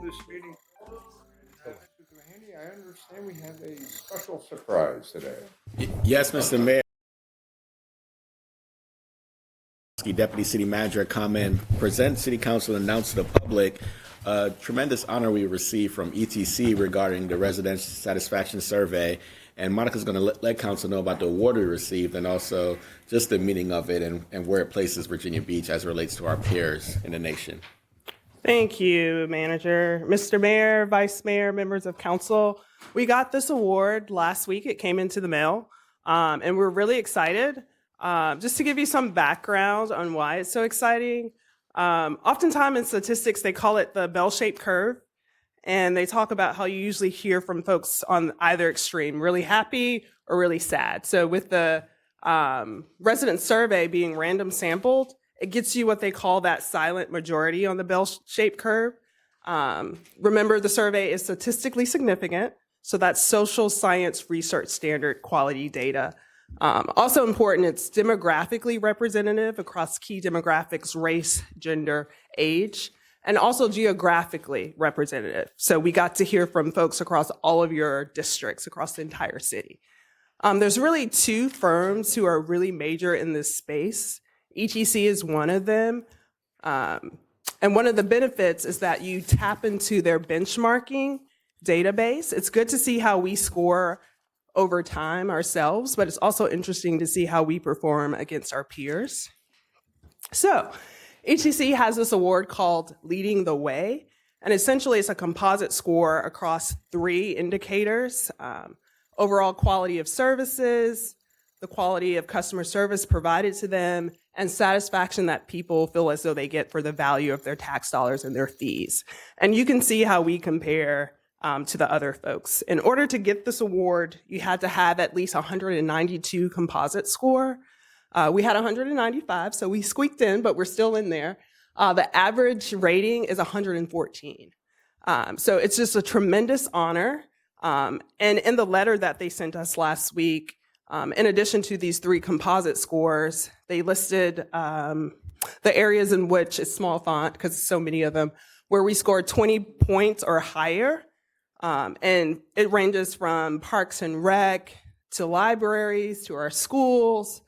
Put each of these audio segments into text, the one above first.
this meeting. Mr. Handy, I understand we have a special surprise today. Yes, Mr. Mayor. Deputy City Manager come in, present City Council, and announce to the public a tremendous honor we received from ETC regarding the resident satisfaction survey. And Monica's going to let Council know about the award we received and also just the meaning of it and where it places Virginia Beach as it relates to our peers in the nation. Thank you, Manager. Mr. Mayor, Vice Mayor, members of Council, we got this award last week. It came into the mail, and we're really excited. Just to give you some background on why it's so exciting, oftentimes in statistics, they call it the bell-shaped curve, and they talk about how you usually hear from folks on either extreme, really happy or really sad. So with the resident survey being random sampled, it gets you what they call that silent majority on the bell-shaped curve. Remember, the survey is statistically significant, so that's social science research standard quality data. Also important, it's demographically representative across key demographics, race, gender, age, and also geographically representative. So we got to hear from folks across all of your districts across the entire city. There's really two firms who are really major in this space. ETC is one of them. And one of the benefits is that you tap into their benchmarking database. It's good to see how we score over time ourselves, but it's also interesting to see how we perform against our peers. So ETC has this award called Leading the Way, and essentially it's a composite score across three indicators: overall quality of services, the quality of customer service provided to them, and satisfaction that people feel as though they get for the value of their tax dollars and their fees. And you can see how we compare to the other folks. In order to get this award, you had to have at least 192 composite score. We had 195, so we squeaked in, but we're still in there. The average rating is 114. So it's just a tremendous honor. And in the letter that they sent us last week, in addition to these three composite scores, they listed the areas in which it's small font, because there's so many of them, where we scored 20 points or higher. And it ranges from parks and rec to libraries, to our schools,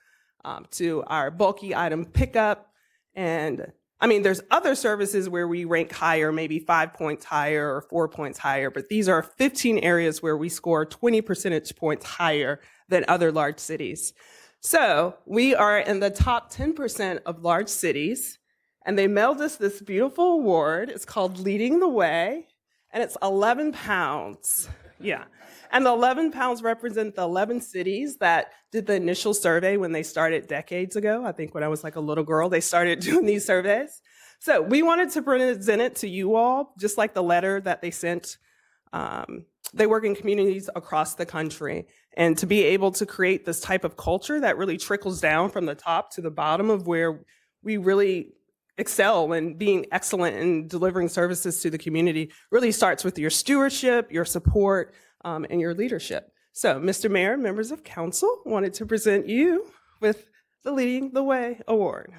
to our bulky item pickup. And I mean, there's other services where we rank higher, maybe 5 points higher or 4 points higher, but these are 15 areas where we score 20 percentage points higher than other large cities. So we are in the top 10% of large cities, and they mailed us this beautiful award. It's called Leading the Way. And it's 11 pounds, yeah. And the 11 pounds represent the 11 cities that did the initial survey when they started decades ago. I think when I was like a little girl, they started doing these surveys. So we wanted to present it to you all, just like the letter that they sent. They work in communities across the country. And to be able to create this type of culture that really trickles down from the top to the bottom of where we really excel in being excellent in delivering services to the community really starts with your stewardship, your support, and your leadership. So, Mr. Mayor, members of council, wanted to present you with the Leading the Way Award.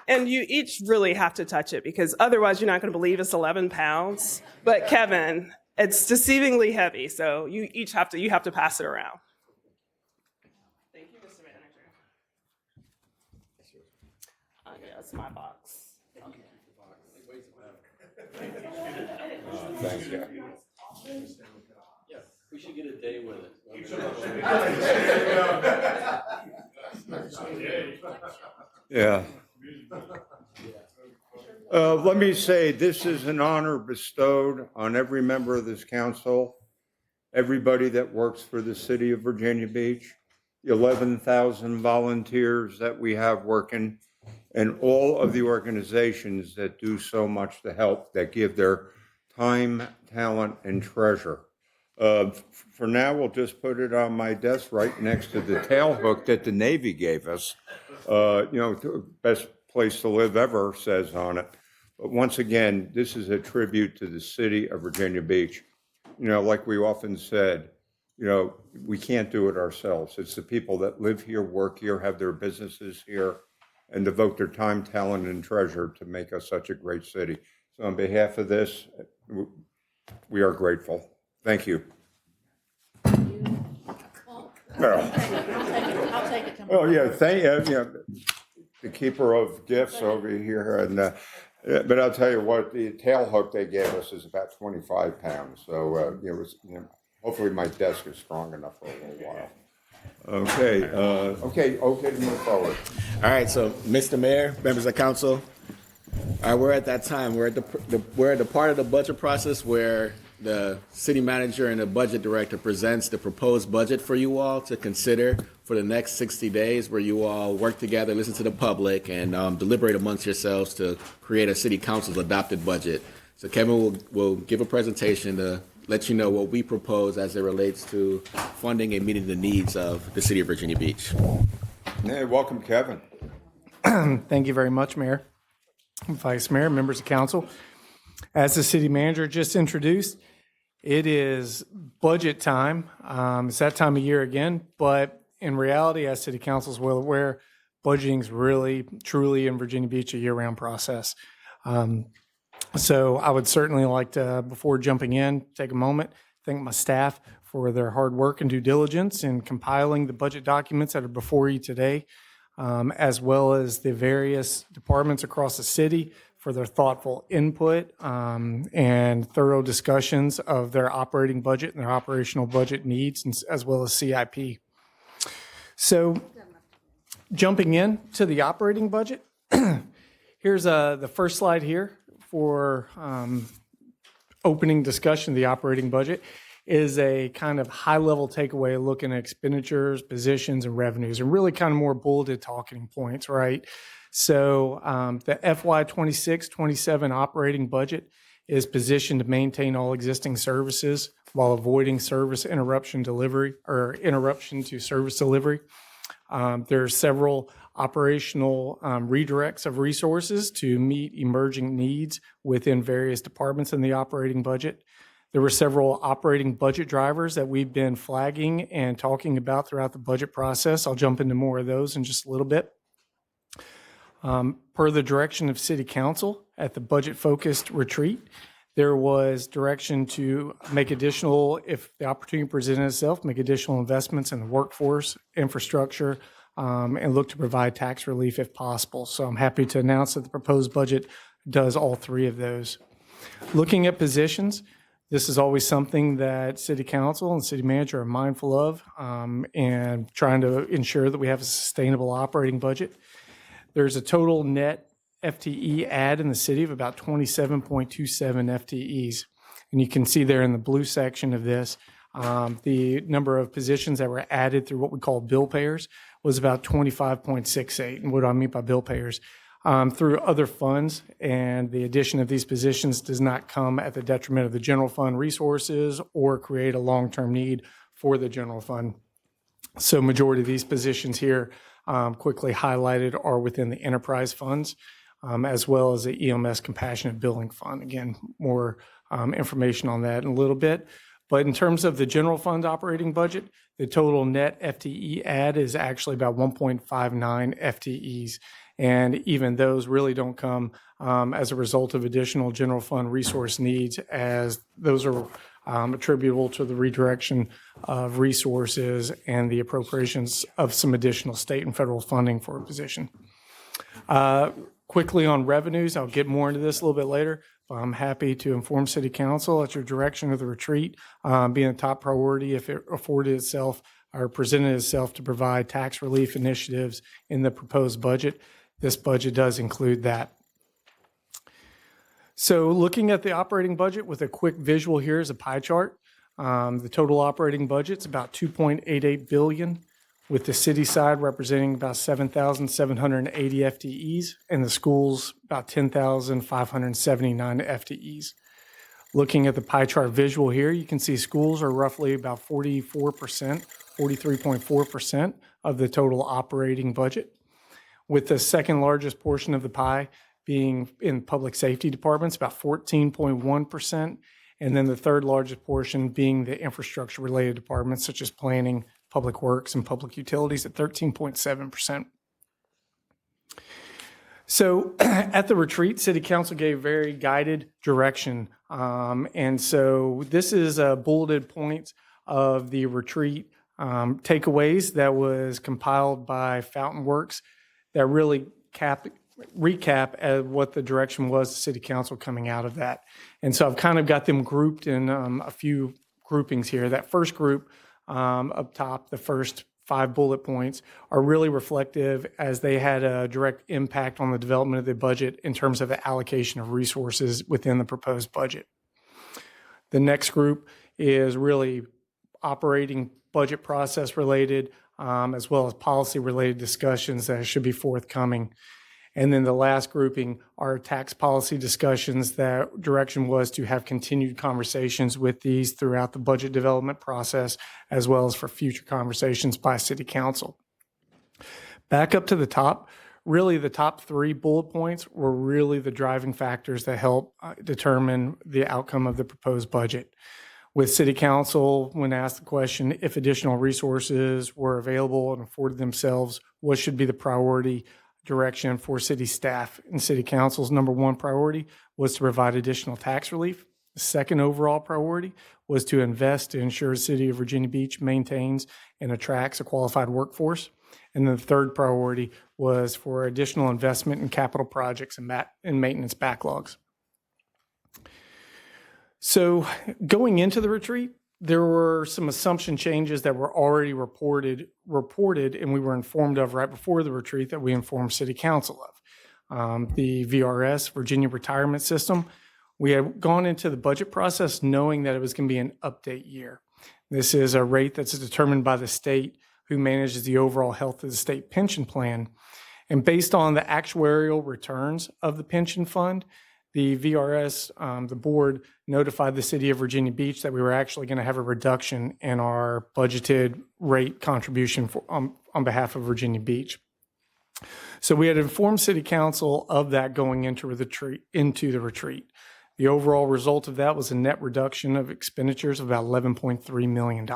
And you each really have to touch it because otherwise you're not going to believe it's 11 pounds. But Kevin, it's deceivingly heavy, so you have to pass it around. That's my box. Okay. Thank you. Yeah, we should get a day with it. Yeah. Let me say, this is an honor bestowed on every member of this council, everybody that works for the city of Virginia Beach, the 11,000 volunteers that we have working, and all of the organizations that do so much to help, that give their time, talent, and treasure. For now, we'll just put it on my desk right next to the tail hook that the Navy gave us. Best place to live ever says on it. But once again, this is a tribute to the city of Virginia Beach. Like we often said, we can't do it ourselves. It's the people that live here, work here, have their businesses here, and devote their time, talent, and treasure to make us such a great city. So on behalf of this, we are grateful. Thank you. I'll take it. Oh, yeah, thank you. The keeper of gifts over here. And but I'll tell you what, the tail hook they gave us is about 25 pounds. So hopefully my desk is strong enough for a little while. Okay, to move forward. All right, so Mr. Mayor, members of council, we're at that time. We're at the part of the budget process where the city manager and the budget director presents the proposed budget for you all to consider for the next 60 days, where you all work together, listen to the public, and deliberate amongst yourselves to create a city council's adopted budget. So Kevin will give a presentation to let you know what we propose as it relates to funding and meeting the needs of the city of Virginia Beach. Hey, welcome, Kevin. Thank you very much, Mayor, Vice Mayor, members of council. As the city manager just introduced, it is budget time. It's that time of year again, but in reality, as city council is well aware, budgeting is really, truly in Virginia Beach a year-round process. So I would certainly like to, before jumping in, take a moment, thank my staff for their hard work and due diligence in compiling the budget documents that are before you today, as well as the various departments across the city for their thoughtful input and thorough discussions of their operating budget and their operational budget needs, as well as CIP. So jumping in to the operating budget, here's the first slide here for opening discussion of the operating budget is a kind of high-level takeaway looking at expenditures, positions, and revenues, and really kind of more bulleted talking points, right? So the FY 26-27 operating budget is positioned to maintain all existing services while avoiding service interruption delivery or interruption to service delivery. There are several operational redirects of resources to meet emerging needs within various departments in the operating budget. There were several operating budget drivers that we've been flagging and talking about throughout the budget process. I'll jump into more of those in just a little bit. Per the direction of City Council at the budget-focused retreat, there was direction to make additional, if the opportunity presented itself, make additional investments in the workforce, infrastructure, and look to provide tax relief if possible. So I'm happy to announce that the proposed budget does all three of those. Looking at positions, this is always something that City Council and City Manager are mindful of and trying to ensure that we have a sustainable operating budget. There's a total net FTE add in the city of about 27.27 FTEs. And you can see there in the blue section of this, the number of positions that were added through what we call bill payers was about 25.68. And what do I mean by bill payers? Through other funds, and the addition of these positions does not come at the detriment of the general fund resources or create a long-term need for the general fund. So majority of these positions here quickly highlighted are within the enterprise funds, as well as the EMS Compassionate Billing Fund. Again, more information on that in a little bit. But in terms of the general fund operating budget, the total net FTE add is actually about 1.59 FTEs. And even those really don't come as a result of additional general fund resource needs, as those are attributable to the redirection of resources and the appropriations of some additional state and federal funding for a position. Quickly on revenues, I'll get more into this a little bit later. I'm happy to inform City Council at your direction of the retreat being a top priority if it afforded itself or presented itself to provide tax relief initiatives in the proposed budget. This budget does include that. So looking at the operating budget with a quick visual here is a pie chart. The total operating budget's about $2.88 billion, with the city side representing about 7,780 FTEs and the schools about 10,579 FTEs. Looking at the pie chart visual here, you can see schools are roughly about 43.4% of the total operating budget, with the second largest portion of the pie being in public safety departments, about 14.1%, and then the third largest portion being the infrastructure-related departments such as planning, public works, and public utilities at 13.7%. So at the retreat, City Council gave very guided direction. And so this is bulleted points of the retreat takeaways that was compiled by Fountain Works that really recap at what the direction was to City Council coming out of that. And so I've kind of got them grouped in a few groupings here. That first group up top, the first 5 bullet points, are really reflective as they had a direct impact on the development of the budget in terms of the allocation of resources within the proposed budget. The next group is really operating budget process related, as well as policy related discussions that should be forthcoming. And then the last grouping are tax policy discussions. That direction was to have continued conversations with these throughout the budget development process, as well as for future conversations by City Council. Back up to the top, really the top 3 bullet points were really the driving factors that help determine the outcome of the proposed budget. With City Council, when asked the question, if additional resources were available and afforded themselves, what should be the priority direction for city staff? And City Council's number 1 priority was to provide additional tax relief. The second overall priority was to invest to ensure the City of Virginia Beach maintains and attracts a qualified workforce. And the third priority was for additional investment in capital projects and maintenance backlogs. So going into the retreat, there were some assumption changes that were already reported, and we were informed of right before the retreat that we informed City Council of. The VRS, Virginia Retirement System, we had gone into the budget process knowing that it was going to be an update year. This is a rate that's determined by the state who manages the overall health of the state pension plan. And based on the actuarial returns of the pension fund, the VRS, the board notified the City of Virginia Beach that we were actually going to have a reduction in our budgeted rate contribution on behalf of Virginia Beach. So we had informed City Council of that going into the retreat. The overall result of that was a net reduction of expenditures of about $11.3 million.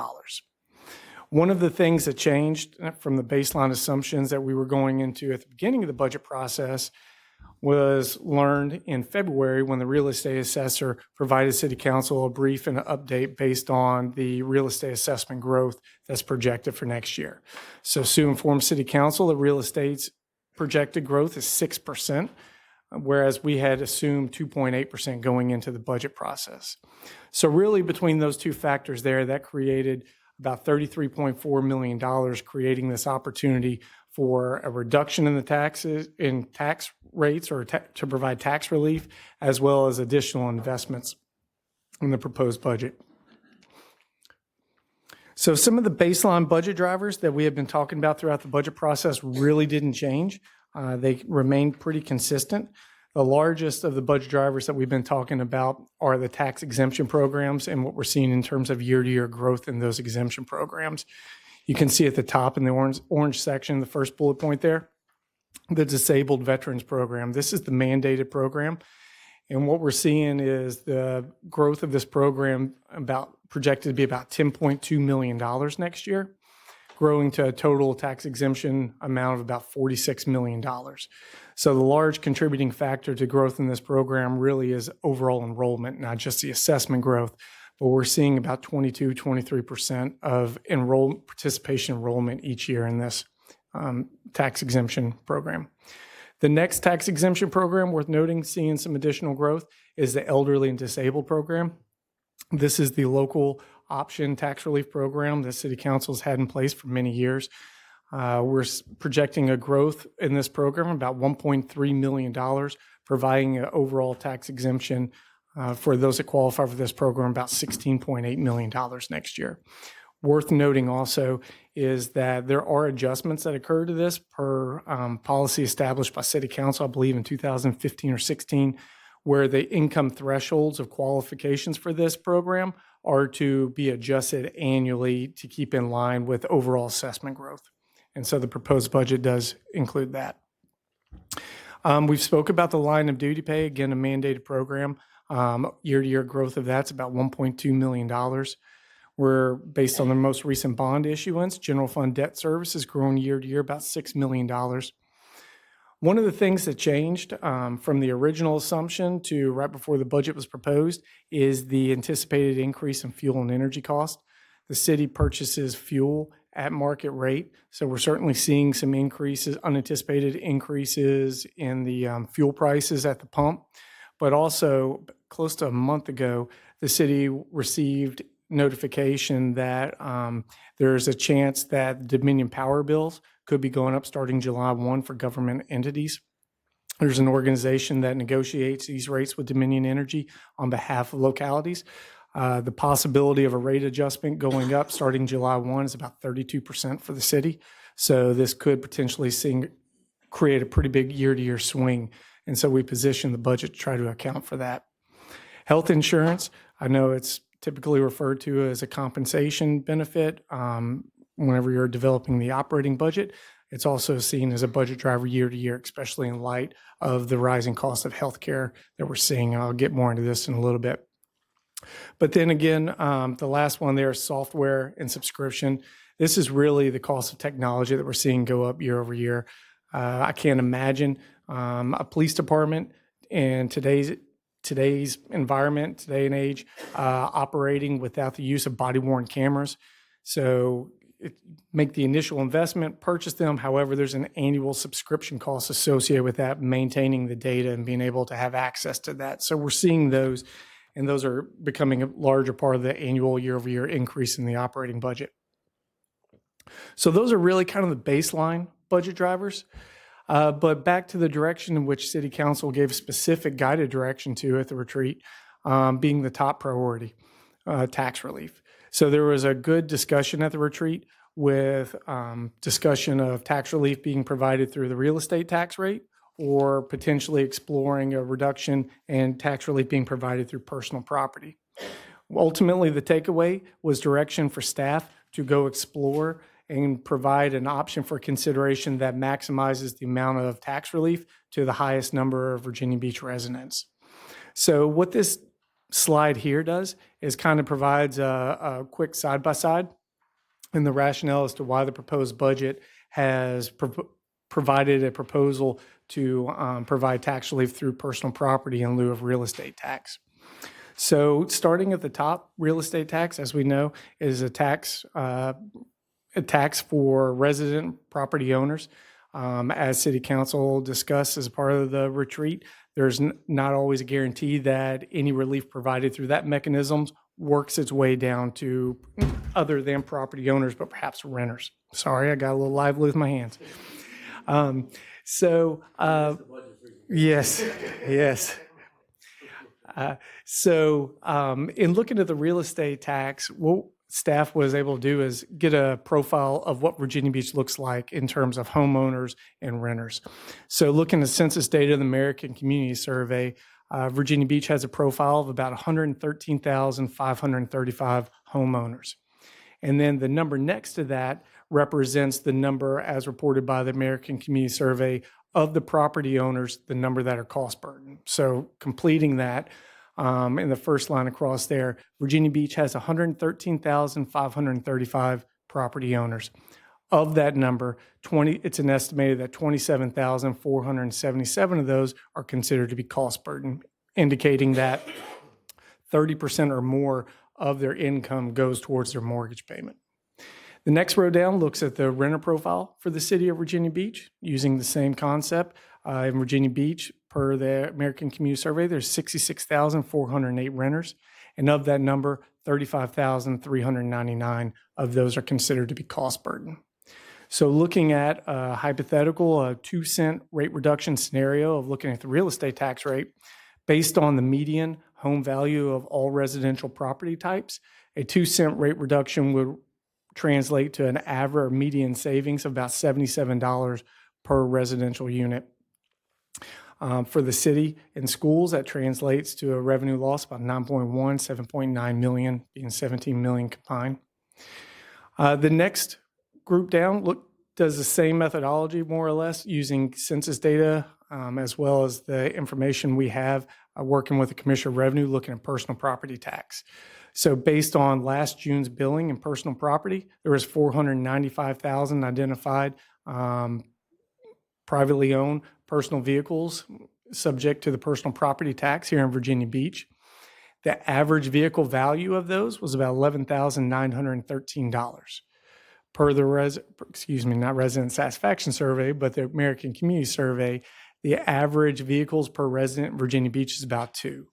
One of the things that changed from the baseline assumptions that we were going into at the beginning of the budget process was learned in February when the real estate assessor provided City Council a brief and an update based on the real estate assessment growth that's projected for next year. So Sue informed City Council that real estate's projected growth is 6%, whereas we had assumed 2.8% going into the budget process. So really between those two factors there, that created about $33.4 million, creating this opportunity for a reduction in the tax rates or to provide tax relief, as well as additional investments in the proposed budget. So some of the baseline budget drivers that we have been talking about throughout the budget process really didn't change. They remained pretty consistent. The largest of the budget drivers that we've been talking about are the tax exemption programs and what we're seeing in terms of year-to-year growth in those exemption programs. You can see at the top in the orange section, the first bullet point there, the Disabled Veterans Program. This is the mandated program. And what we're seeing is the growth of this program projected to be about $10.2 million next year, growing to a total tax exemption amount of about $46 million. So the large contributing factor to growth in this program really is overall enrollment, not just the assessment growth, but we're seeing about 23% of participation enrollment each year in this tax exemption program. The next tax exemption program worth noting, seeing some additional growth, is the Elderly and Disabled Program. This is the local option tax relief program that City Council's had in place for many years. We're projecting a growth in this program about $1.3 million, providing an overall tax exemption for those that qualify for this program, about $16.8 million next year. Worth noting also is that there are adjustments that occur to this per policy established by City Council, I believe in 2015 or 16, where the income thresholds of qualifications for this program are to be adjusted annually to keep in line with overall assessment growth. And so the proposed budget does include that. We've spoke about the line of duty pay, again, a mandated program. Year-to-year growth of that's about $1.2 million. We're based on the most recent bond issuance. General fund debt service has grown year-to-year about $6 million. One of the things that changed from the original assumption to right before the budget was proposed is the anticipated increase in fuel and energy cost. The city purchases fuel at market rate, so we're certainly seeing some increases, unanticipated increases in the fuel prices at the pump. But also, close to a month ago, the city received notification that there's a chance that Dominion power bills could be going up starting July 1 for government entities. There's an organization that negotiates these rates with Dominion Energy on behalf of localities. The possibility of a rate adjustment going up starting July 1 is about 32% for the city. So this could potentially create a pretty big year-to-year swing. And so we position the budget to try to account for that. Health insurance, I know it's typically referred to as a compensation benefit whenever you're developing the operating budget. It's also seen as a budget driver year to year, especially in light of the rising cost of healthcare that we're seeing. I'll get more into this in a little bit. But then again, the last one there is software and subscription. This is really the cost of technology that we're seeing go up year over year. I can't imagine a police department in today's environment, today and age, operating without the use of body-worn cameras. So make the initial investment, purchase them. However, there's an annual subscription cost associated with that, maintaining the data and being able to have access to that. So we're seeing those, and those are becoming a larger part of the annual year-over-year increase in the operating budget. So those are really kind of the baseline budget drivers. But back to the direction in which City Council gave specific guided direction to at the retreat, being the top priority, tax relief. So there was a good discussion at the retreat with discussion of tax relief being provided through the real estate tax rate or potentially exploring a reduction in tax relief being provided through personal property. Ultimately, the takeaway was direction for staff to go explore and provide an option for consideration that maximizes the amount of tax relief to the highest number of Virginia Beach residents. So what this slide here does is kind of provides a quick side-by-side and the rationale as to why the proposed budget has provided a proposal to provide tax relief through personal property in lieu of real estate tax. So starting at the top, real estate tax, as we know, is a tax for resident property owners. As City Council discussed as part of the retreat, there's not always a guarantee that any relief provided through that mechanism works its way down to other than property owners, but perhaps renters. Sorry, I got a little lively with my hands. Yes. In looking at the real estate tax, what staff was able to do is get a profile of what Virginia Beach looks like in terms of homeowners and renters. So looking at census data of the American Community Survey, Virginia Beach has a profile of about 113,535 homeowners. And then the number next to that represents the number as reported by the American Community Survey of the property owners, the number that are cost burdened. So completing that, in the first line across there, Virginia Beach has 113,535 property owners. Of that number, it's an estimated that 27,477 of those are considered to be cost burden, indicating that 30% or more of their income goes towards their mortgage payment. The next row down looks at the renter profile for the city of Virginia Beach using the same concept. In Virginia Beach, per the American Community Survey, there's 66,408 renters. And of that number, 35,399 of those are considered to be cost burden. So looking at a hypothetical, a 2-cent rate reduction scenario of looking at the real estate tax rate, based on the median home value of all residential property types, a 2-cent rate reduction would translate to an average median savings of about $77 per residential unit. For the city and schools, that translates to a revenue loss of about 9.1, 7.9 million, being 17 million combined. The next group down does the same methodology, more or less, using census data as well as the information we have working with the Commissioner of Revenue, looking at personal property tax. So based on last June's billing in personal property, there was 495,000 identified privately owned personal vehicles subject to the personal property tax here in Virginia Beach. The average vehicle value of those was about $11,913. Per the not resident satisfaction survey, but the American Community Survey, the average vehicles per resident in Virginia Beach is about 2.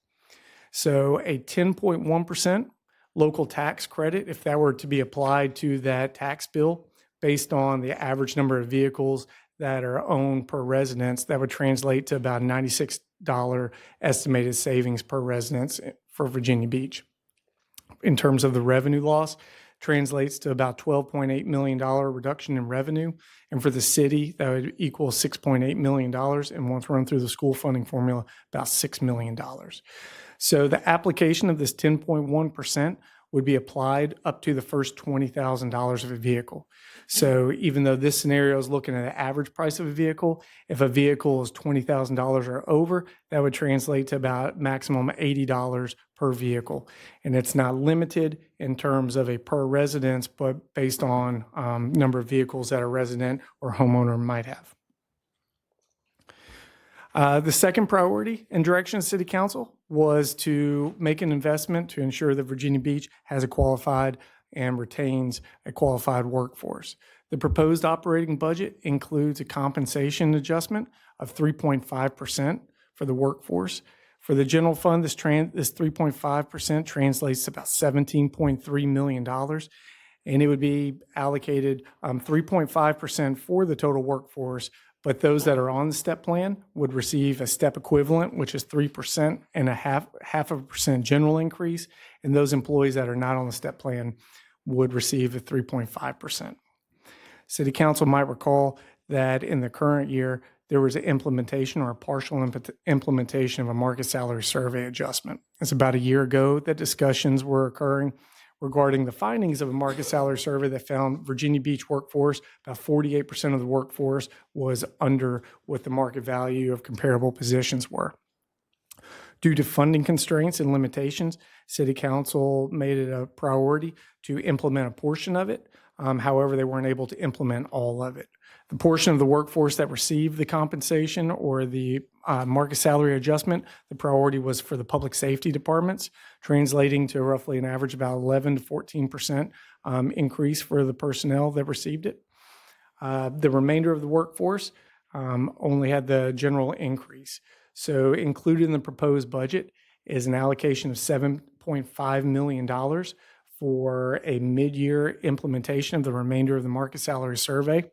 So a 10.1% local tax credit, if that were to be applied to that tax bill based on the average number of vehicles that are owned per residence, that would translate to about $96 estimated savings per residence for Virginia Beach. In terms of the revenue loss, translates to about $12.8 million reduction in revenue. And for the city, that would equal $6.8 million. And once run through the school funding formula, about $6 million. So the application of this 10.1% would be applied up to the first $20,000 of a vehicle. So even though this scenario is looking at the average price of a vehicle, if a vehicle is $20,000 or over, that would translate to about maximum $80 per vehicle. And it's not limited in terms of a per residence, but based on number of vehicles that a resident or homeowner might have. The second priority and direction of City Council was to make an investment to ensure that Virginia Beach has a qualified and retains a qualified workforce. The proposed operating budget includes a compensation adjustment of 3.5% for the workforce. For the general fund, this 3.5% translates to about $17.3 million, and it would be allocated 3.5% for the total workforce. But those that are on the STEP plan would receive a STEP equivalent, which is 3% and a half of a percent general increase. And those employees that are not on the STEP plan would receive a 3.5%. City Council might recall that in the current year, there was an implementation or a partial implementation of a market salary survey adjustment. It's about a year ago that discussions were occurring regarding the findings of a market salary survey that found Virginia Beach workforce, about 48% of the workforce was under what the market value of comparable positions were. Due to funding constraints and limitations, City Council made it a priority to implement a portion of it. However, they weren't able to implement all of it. The portion of the workforce that received the compensation or the market salary adjustment, the priority was for the public safety departments, translating to roughly an average about 11 to 14% increase for the personnel that received it. The remainder of the workforce only had the general increase. So included in the proposed budget is an allocation of $7.5 million for a mid-year implementation of the remainder of the market salary survey.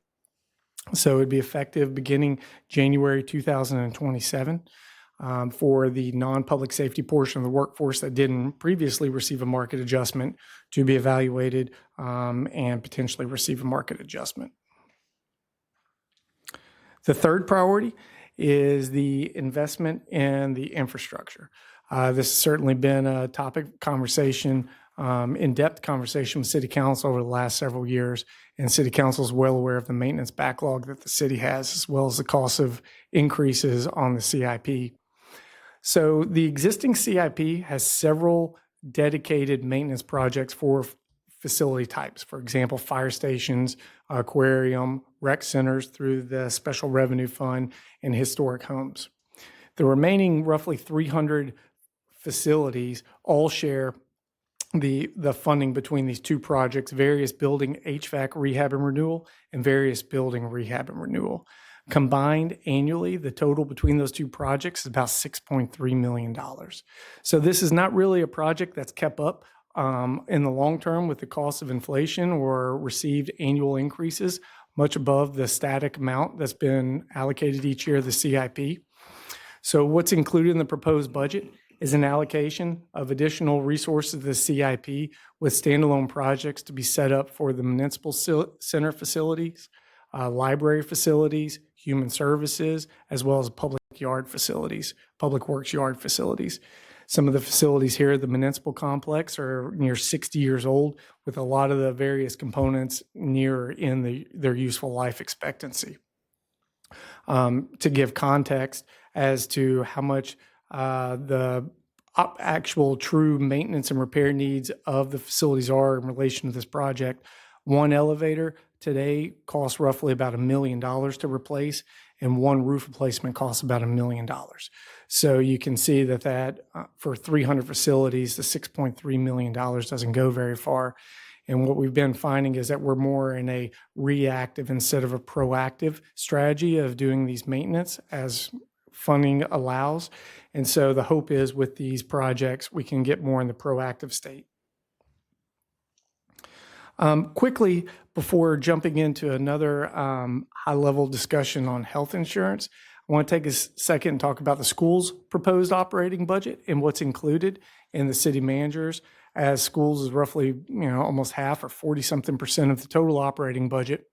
So it'd be effective beginning January 2027 for the non-public safety portion of the workforce that didn't previously receive a market adjustment to be evaluated and potentially receive a market adjustment. The third priority is the investment in the infrastructure. This has certainly been a topic of conversation, in-depth conversation with City Council over the last several years, and City Council is well aware of the maintenance backlog that the city has, as well as the cost of increases on the CIP. So the existing CIP has several dedicated maintenance projects for facility types. For example, fire stations, aquarium, rec centers through the Special Revenue Fund, and historic homes. The remaining roughly 300 facilities all share the funding between these two projects, various building HVAC rehab and renewal and various building rehab and renewal. Combined annually, the total between those two projects is about $6.3 million. So this is not really a project that's kept up in the long term with the cost of inflation or received annual increases much above the static amount that's been allocated each year of the CIP. So what's included in the proposed budget is an allocation of additional resources to the CIP with standalone projects to be set up for the municipal center facilities, library facilities, human services, as well as public yard facilities, public works yard facilities. Some of the facilities here at the municipal complex are near 60 years old, with a lot of the various components near in their useful life expectancy. To give context as to how much the actual true maintenance and repair needs of the facilities are in relation to this project, one elevator today costs roughly about $1 million to replace, and one roof replacement costs about $1 million. So you can see that for 300 facilities, the $6.3 million doesn't go very far. And what we've been finding is that we're more in a reactive instead of a proactive strategy of doing these maintenance as funding allows. And so the hope is with these projects, we can get more in the proactive state. Quickly, before jumping into another high-level discussion on health insurance, I want to take a second and talk about the school's proposed operating budget and what's included in the city managers, as schools is roughly, almost half or 40-something% of the total operating budget.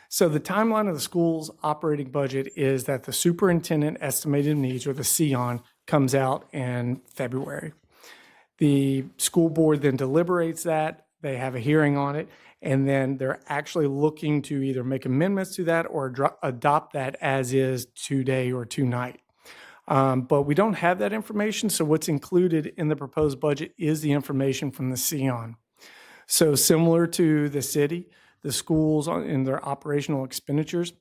So the timeline of the school's operating budget is that the superintendent estimated needs, or the CON, comes out in February. The school board then deliberates that. They have a hearing on it, and then they're actually looking to either make amendments to that or adopt that as is today or tonight. But we don't have that information, so what's included in the proposed budget is the information from the CON. So similar to the city, the schools in their operational expenditures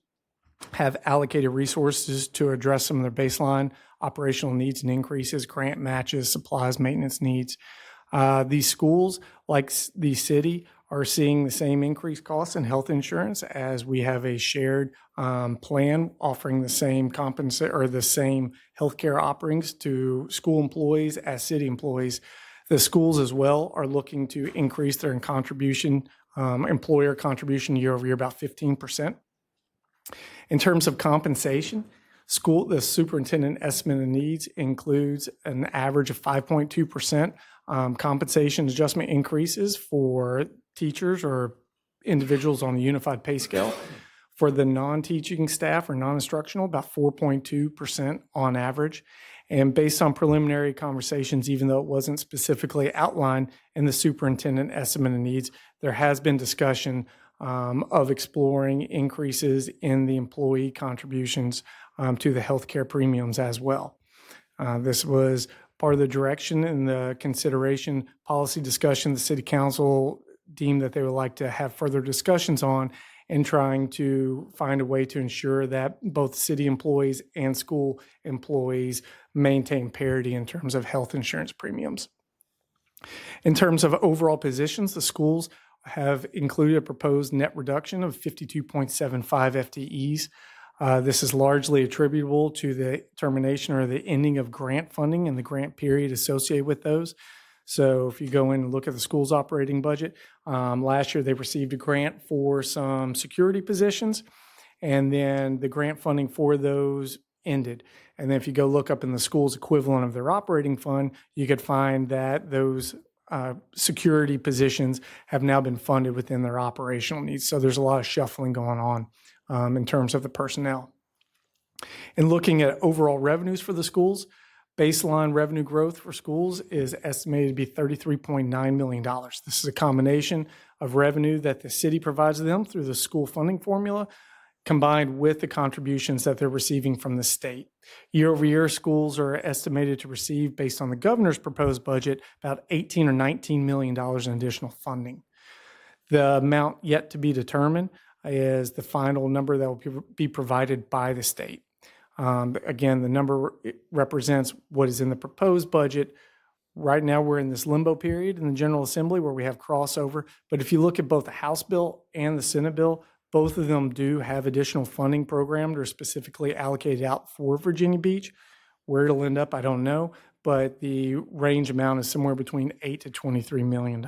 have allocated resources to address some of their baseline operational needs and increases, grant matches, supplies, maintenance needs. These schools, like the city, are seeing the same increased costs in health insurance, as we have a shared plan offering the same the same healthcare offerings to school employees as city employees. The schools as well are looking to increase their employer contribution year over year about 15%. In terms of compensation, the superintendent estimate of needs includes an average of 5.2% compensation adjustment increases for teachers or individuals on the unified pay scale. For the non-teaching staff or non-instructional, about 4.2% on average. And based on preliminary conversations, even though it wasn't specifically outlined in the superintendent estimate of needs, there has been discussion of exploring increases in the employee contributions to the healthcare premiums as well. This was part of the direction and the consideration policy discussion the city council deemed that they would like to have further discussions on, in trying to find a way to ensure that both city employees and school employees maintain parity in terms of health insurance premiums. In terms of overall positions, the schools have included a proposed net reduction of 52.75 FTEs. This is largely attributable to the termination or the ending of grant funding and the grant period associated with those. So if you go in and look at the school's operating budget, last year they received a grant for some security positions, and then the grant funding for those ended. And then if you go look up in the school's equivalent of their operating fund, you could find that those security positions have now been funded within their operational needs. So there's a lot of shuffling going on in terms of the personnel. In looking at overall revenues for the schools, baseline revenue growth for schools is estimated to be $33.9 million. This is a combination of revenue that the city provides them through the school funding formula, combined with the contributions that they're receiving from the state. Year over year, schools are estimated to receive, based on the governor's proposed budget, about $18 or $19 million in additional funding. The amount yet to be determined is the final number that will be provided by the state. Again, the number represents what is in the proposed budget. Right now, we're in this limbo period in the General Assembly where we have crossover. But if you look at both the House bill and the Senate bill, both of them do have additional funding programs that are specifically allocated out for Virginia Beach. Where it'll end up, I don't know, but the range amount is somewhere between $8 to $23 million.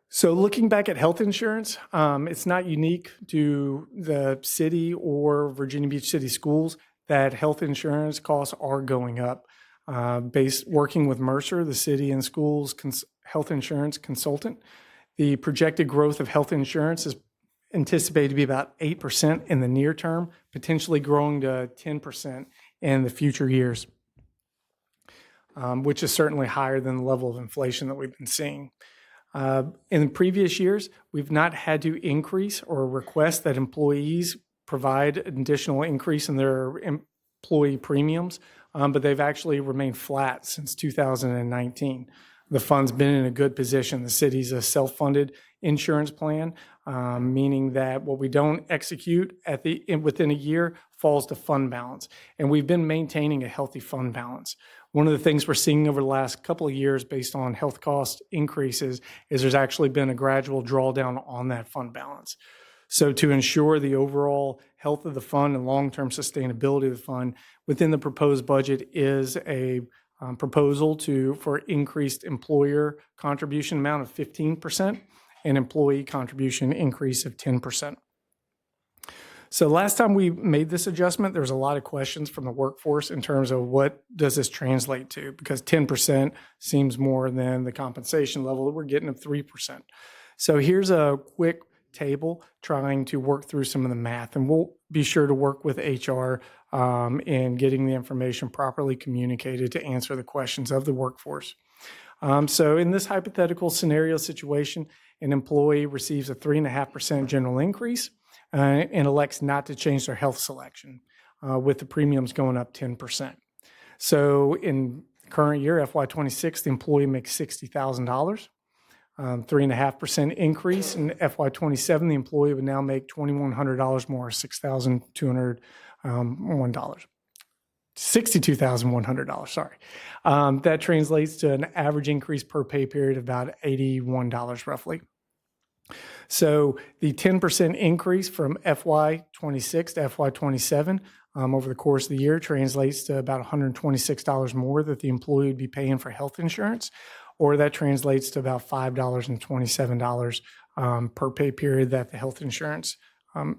So looking back at health insurance, it's not unique to the city or Virginia Beach City Schools that health insurance costs are going up. Working with Mercer, the city and schools health insurance consultant, the projected growth of health insurance is anticipated to be about 8% in the near term, potentially growing to 10% in the future years, which is certainly higher than the level of inflation that we've been seeing. In previous years, we've not had to increase or request that employees provide an additional increase in their employee premiums, but they've actually remained flat since 2019. The fund's been in a good position. The city's a self-funded insurance plan, meaning that what we don't execute within a year falls to fund balance. And we've been maintaining a healthy fund balance. One of the things we're seeing over the last couple of years based on health cost increases is there's actually been a gradual drawdown on that fund balance. So to ensure the overall health of the fund and long-term sustainability of the fund, within the proposed budget is a proposal for increased employer contribution amount of 15% and employee contribution increase of 10%. So last time we made this adjustment, there was a lot of questions from the workforce in terms of what does this translate to, because 10% seems more than the compensation level that we're getting of 3%. So here's a quick table trying to work through some of the math, and we'll be sure to work with HR in getting the information properly communicated to answer the questions of the workforce. So in this hypothetical scenario situation, an employee receives a 3.5% general increase and elects not to change their health selection, with the premiums going up 10%. So in current year, FY26, the employee makes $60,000. 3.5% increase in FY27, the employee would now make $2,100 more, $6,201. $62,100, sorry. That translates to an average increase per pay period of about $81 roughly. So the 10% increase from FY26 to FY27 over the course of the year translates to about $126 more that the employee would be paying for health insurance, or that translates to about $527 per pay period that the health insurance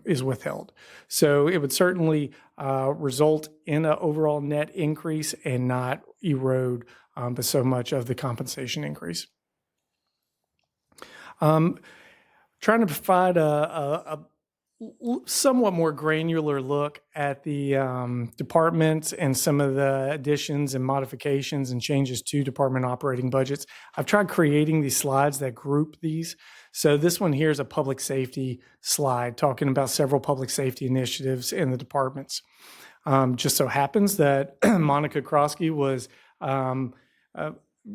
is withheld. So it would certainly result in an overall net increase and not erode so much of the compensation increase. Trying to provide a somewhat more granular look at the departments and some of the additions and modifications and changes to department operating budgets. I've tried creating these slides that group these. So this one here is a public safety slide talking about several public safety initiatives in the departments. Just so happens that Monica Krosky was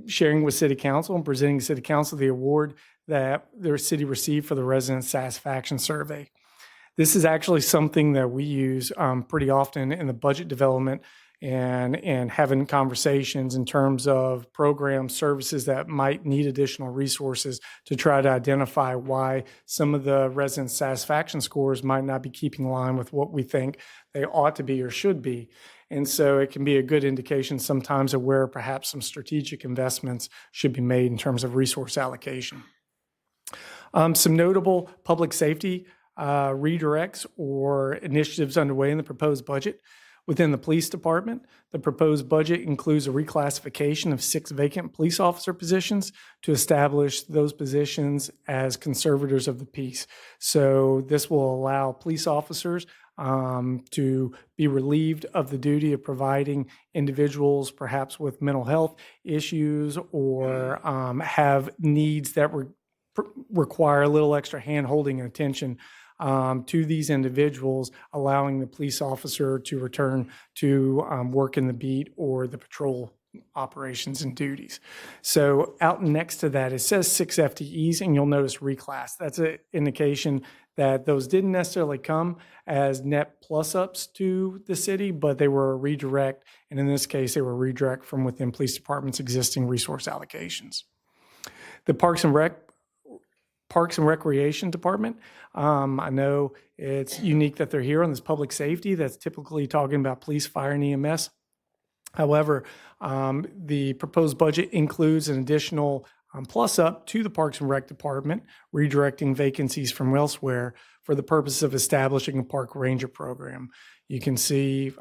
sharing with City Council and presenting to City Council the award that their city received for the resident satisfaction survey. This is actually something that we use pretty often in the budget development and having conversations in terms of programs, services that might need additional resources to try to identify why some of the resident satisfaction scores might not be keeping line with what we think they ought to be or should be. And so it can be a good indication sometimes of where perhaps some strategic investments should be made in terms of resource allocation. Some notable public safety redirects or initiatives underway in the proposed budget. Within the police department, the proposed budget includes a reclassification of 6 vacant police officer positions to establish those positions as conservators of the peace. So this will allow police officers to be relieved of the duty of providing individuals perhaps with mental health issues or have needs that require a little extra hand-holding and attention to these individuals, allowing the police officer to return to work in the beat or the patrol operations and duties. So out next to that, it says 6 FTEs, and you'll notice reclass. That's an indication that those didn't necessarily come as net plus-ups to the city, but they were a redirect, and in this case, they were redirect from within police department's existing resource allocations. The Parks and Recreation Department. I know it's unique that they're here on this public safety. That's typically talking about police, fire, and EMS. However, the proposed budget includes an additional plus up to the Parks and Rec Department, redirecting vacancies from elsewhere for the purpose of establishing a park ranger program. You can see,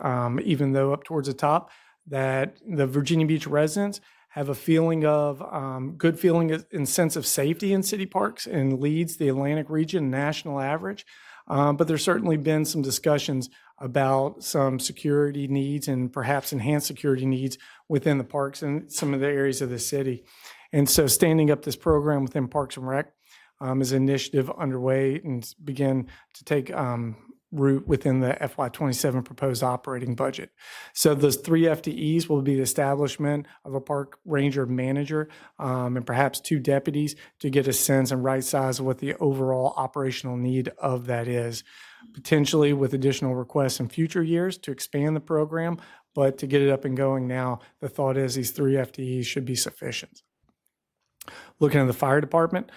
even though up towards the top, that the Virginia Beach residents have a feeling of good feeling and sense of safety in city parks and leads the Atlantic region national average. But there's certainly been some discussions about some security needs and perhaps enhanced security needs within the parks and some of the areas of the city. And so standing up this program within Parks and Rec is an initiative underway and begin to take route within the FY27 proposed operating budget. So those 3 FTEs will be the establishment of a park ranger manager and perhaps 2 deputies to get a sense and right size of what the overall operational need of that is. Potentially with additional requests in future years to expand the program, but to get it up and going now, the thought is these 3 FTEs should be sufficient. Looking at the fire department,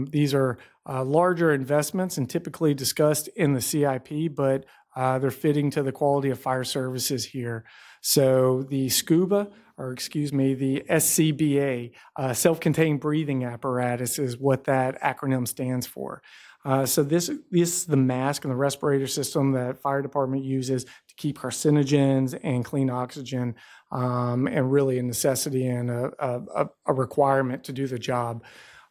these are larger investments and typically discussed in the CIP, but they're fitting to the quality of fire services here. So the SCBA, the SCBA, self-contained breathing apparatus is what that acronym stands for. So this is the mask and the respirator system that fire department uses to keep carcinogens and clean oxygen, and really a necessity and a requirement to do the job.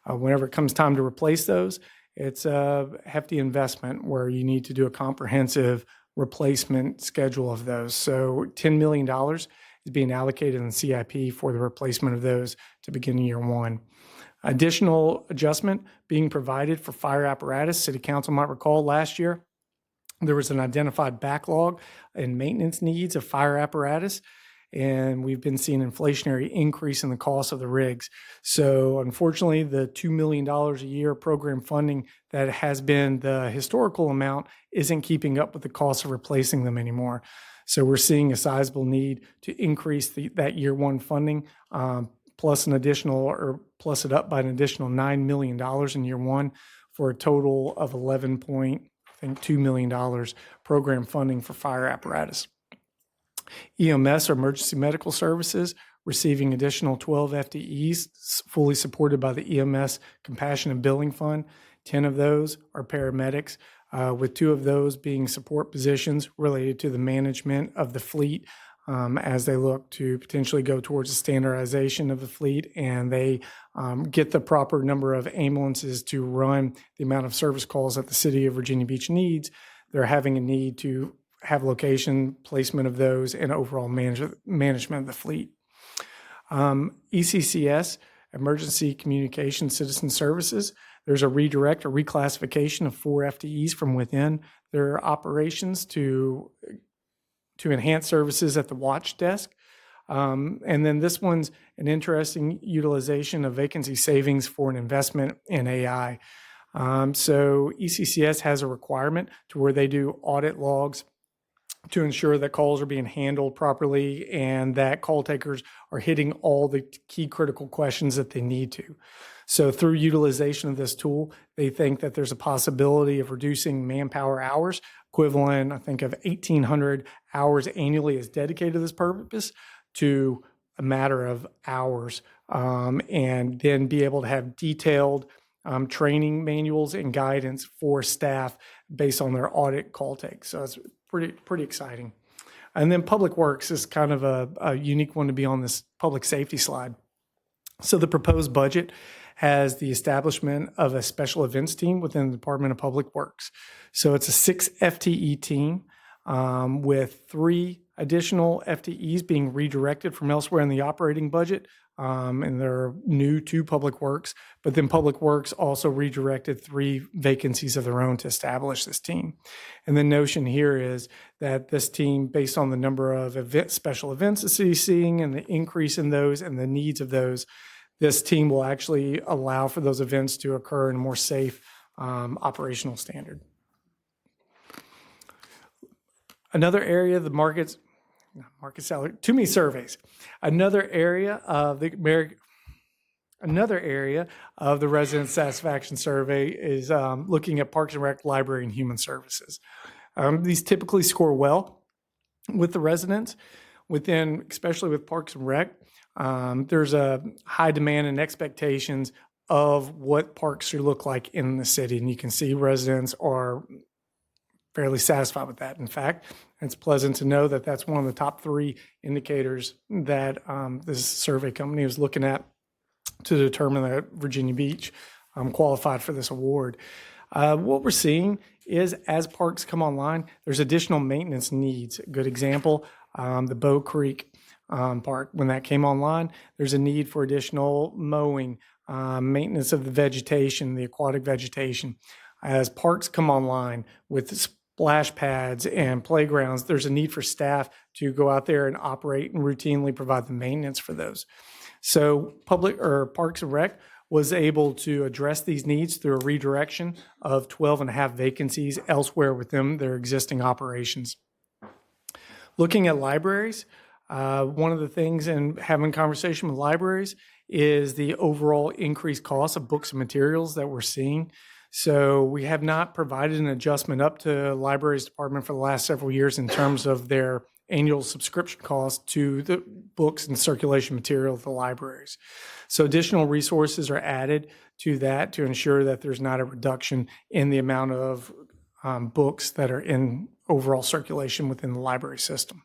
Whenever it comes time to replace those, it's a hefty investment where you need to do a comprehensive replacement schedule of those. So $10 million is being allocated in the CIP for the replacement of those to begin year 1. Additional adjustment being provided for fire apparatus. City Council might recall last year there was an identified backlog in maintenance needs of fire apparatus, and we've been seeing an inflationary increase in the cost of the rigs. So unfortunately, the $2 million a year program funding that has been the historical amount isn't keeping up with the cost of replacing them anymore. So we're seeing a sizable need to increase that year 1 funding, plus it up by an additional $9 million in year 1 for a total of $11.2 million program funding for fire apparatus. EMS, or emergency medical services, receiving additional 12 FTEs, fully supported by the EMS Compassionate Billing Fund. 10 of those are paramedics, with 2 of those being support positions related to the management of the fleet, as they look to potentially go towards the standardization of the fleet and they get the proper number of ambulances to run the amount of service calls that the city of Virginia Beach needs. They're having a need to have location placement of those and overall management of the fleet. ECCS, Emergency Communication Citizen Services, there's a redirect or reclassification of 4 FTEs from within their operations to enhance services at the watch desk. And then this one's an interesting utilization of vacancy savings for an investment in AI. So ECCS has a requirement to where they do audit logs to ensure that calls are being handled properly and that call takers are hitting all the key critical questions that they need to. So through utilization of this tool, they think that there's a possibility of reducing manpower hours, equivalent, I think, of 1,800 hours annually is dedicated to this purpose, to a matter of hours, and then be able to have detailed training manuals and guidance for staff based on their audit call takes. So it's pretty exciting. And then Public Works is kind of a unique one to be on this public safety slide. So the proposed budget has the establishment of a special events team within the Department of Public Works. So it's a 6 FTE team with 3 additional FTEs being redirected from elsewhere in the operating budget, and they're new to Public Works. But then Public Works also redirected 3 vacancies of their own to establish this team. And the notion here is that this team, based on the number of special events the city's seeing and the increase in those and the needs of those, this team will actually allow for those events to occur in a more safe operational standard. Another area, the market salary, too many surveys. Another area of the resident satisfaction survey is looking at Parks and Rec, Library, and Human Services. These typically score well with the residents, especially with Parks and Rec. There's a high demand and expectations of what parks should look like in the city, and you can see residents are fairly satisfied with that. In fact, it's pleasant to know that that's one of the top 3 indicators that this survey company was looking at to determine that Virginia Beach qualified for this award. What we're seeing is as parks come online, there's additional maintenance needs. A good example, the Bow Creek Park, when that came online, there's a need for additional mowing, maintenance of the vegetation, the aquatic vegetation. As parks come online with splash pads and playgrounds, there's a need for staff to go out there and operate and routinely provide the maintenance for those. So public or Parks and Rec was able to address these needs through a redirection of 12 and a half vacancies elsewhere within their existing operations. Looking at libraries, one of the things in having conversation with libraries is the overall increased cost of books and materials that we're seeing. So we have not provided an adjustment up to libraries department for the last several years in terms of their annual subscription cost to the books and circulation material of the libraries. So additional resources are added to that to ensure that there's not a reduction in the amount of books that are in overall circulation within the library system.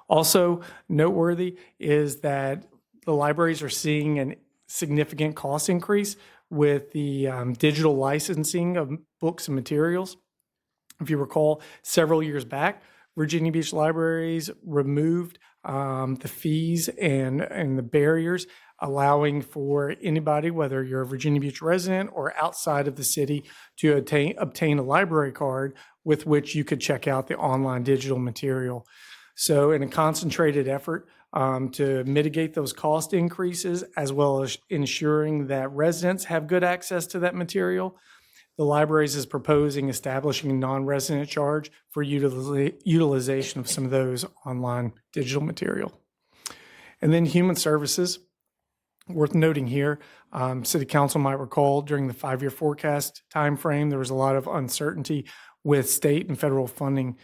Also noteworthy is that the libraries are seeing a significant cost increase with the digital licensing of books and materials. If you recall, several years back, Virginia Beach Libraries removed the fees and the barriers, allowing for anybody, whether you're a Virginia Beach resident or outside of the city, to obtain a library card with which you could check out the online digital material. So in a concentrated effort to mitigate those cost increases, as well as ensuring that residents have good access to that material, the libraries is proposing establishing a non-resident charge for utilization of some of those online digital material. And then human services, worth noting here, City Council might recall during the 5-year forecast timeframe, there was a lot of uncertainty with state and federal funding.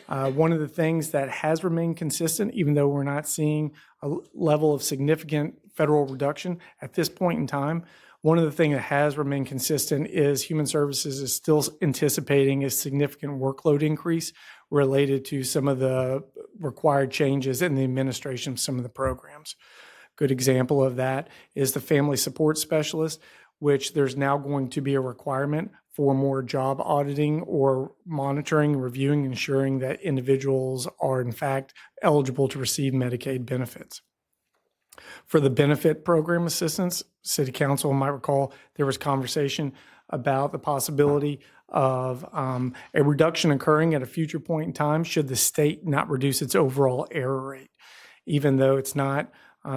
One of the things that has remained consistent, even though we're not seeing a level of significant federal reduction at this point in time, one of the things that has remained consistent is Human Services is still anticipating a significant workload increase related to some of the required changes in the administration of some of the programs. Good example of that is the Family Support Specialist, which there's now going to be a requirement for more job auditing or monitoring, reviewing, ensuring that individuals are in fact eligible to receive Medicaid benefits. For the benefit program assistance, City Council might recall there was conversation about the possibility of a reduction occurring at a future point in time should the state not reduce its overall error rate, even though it's not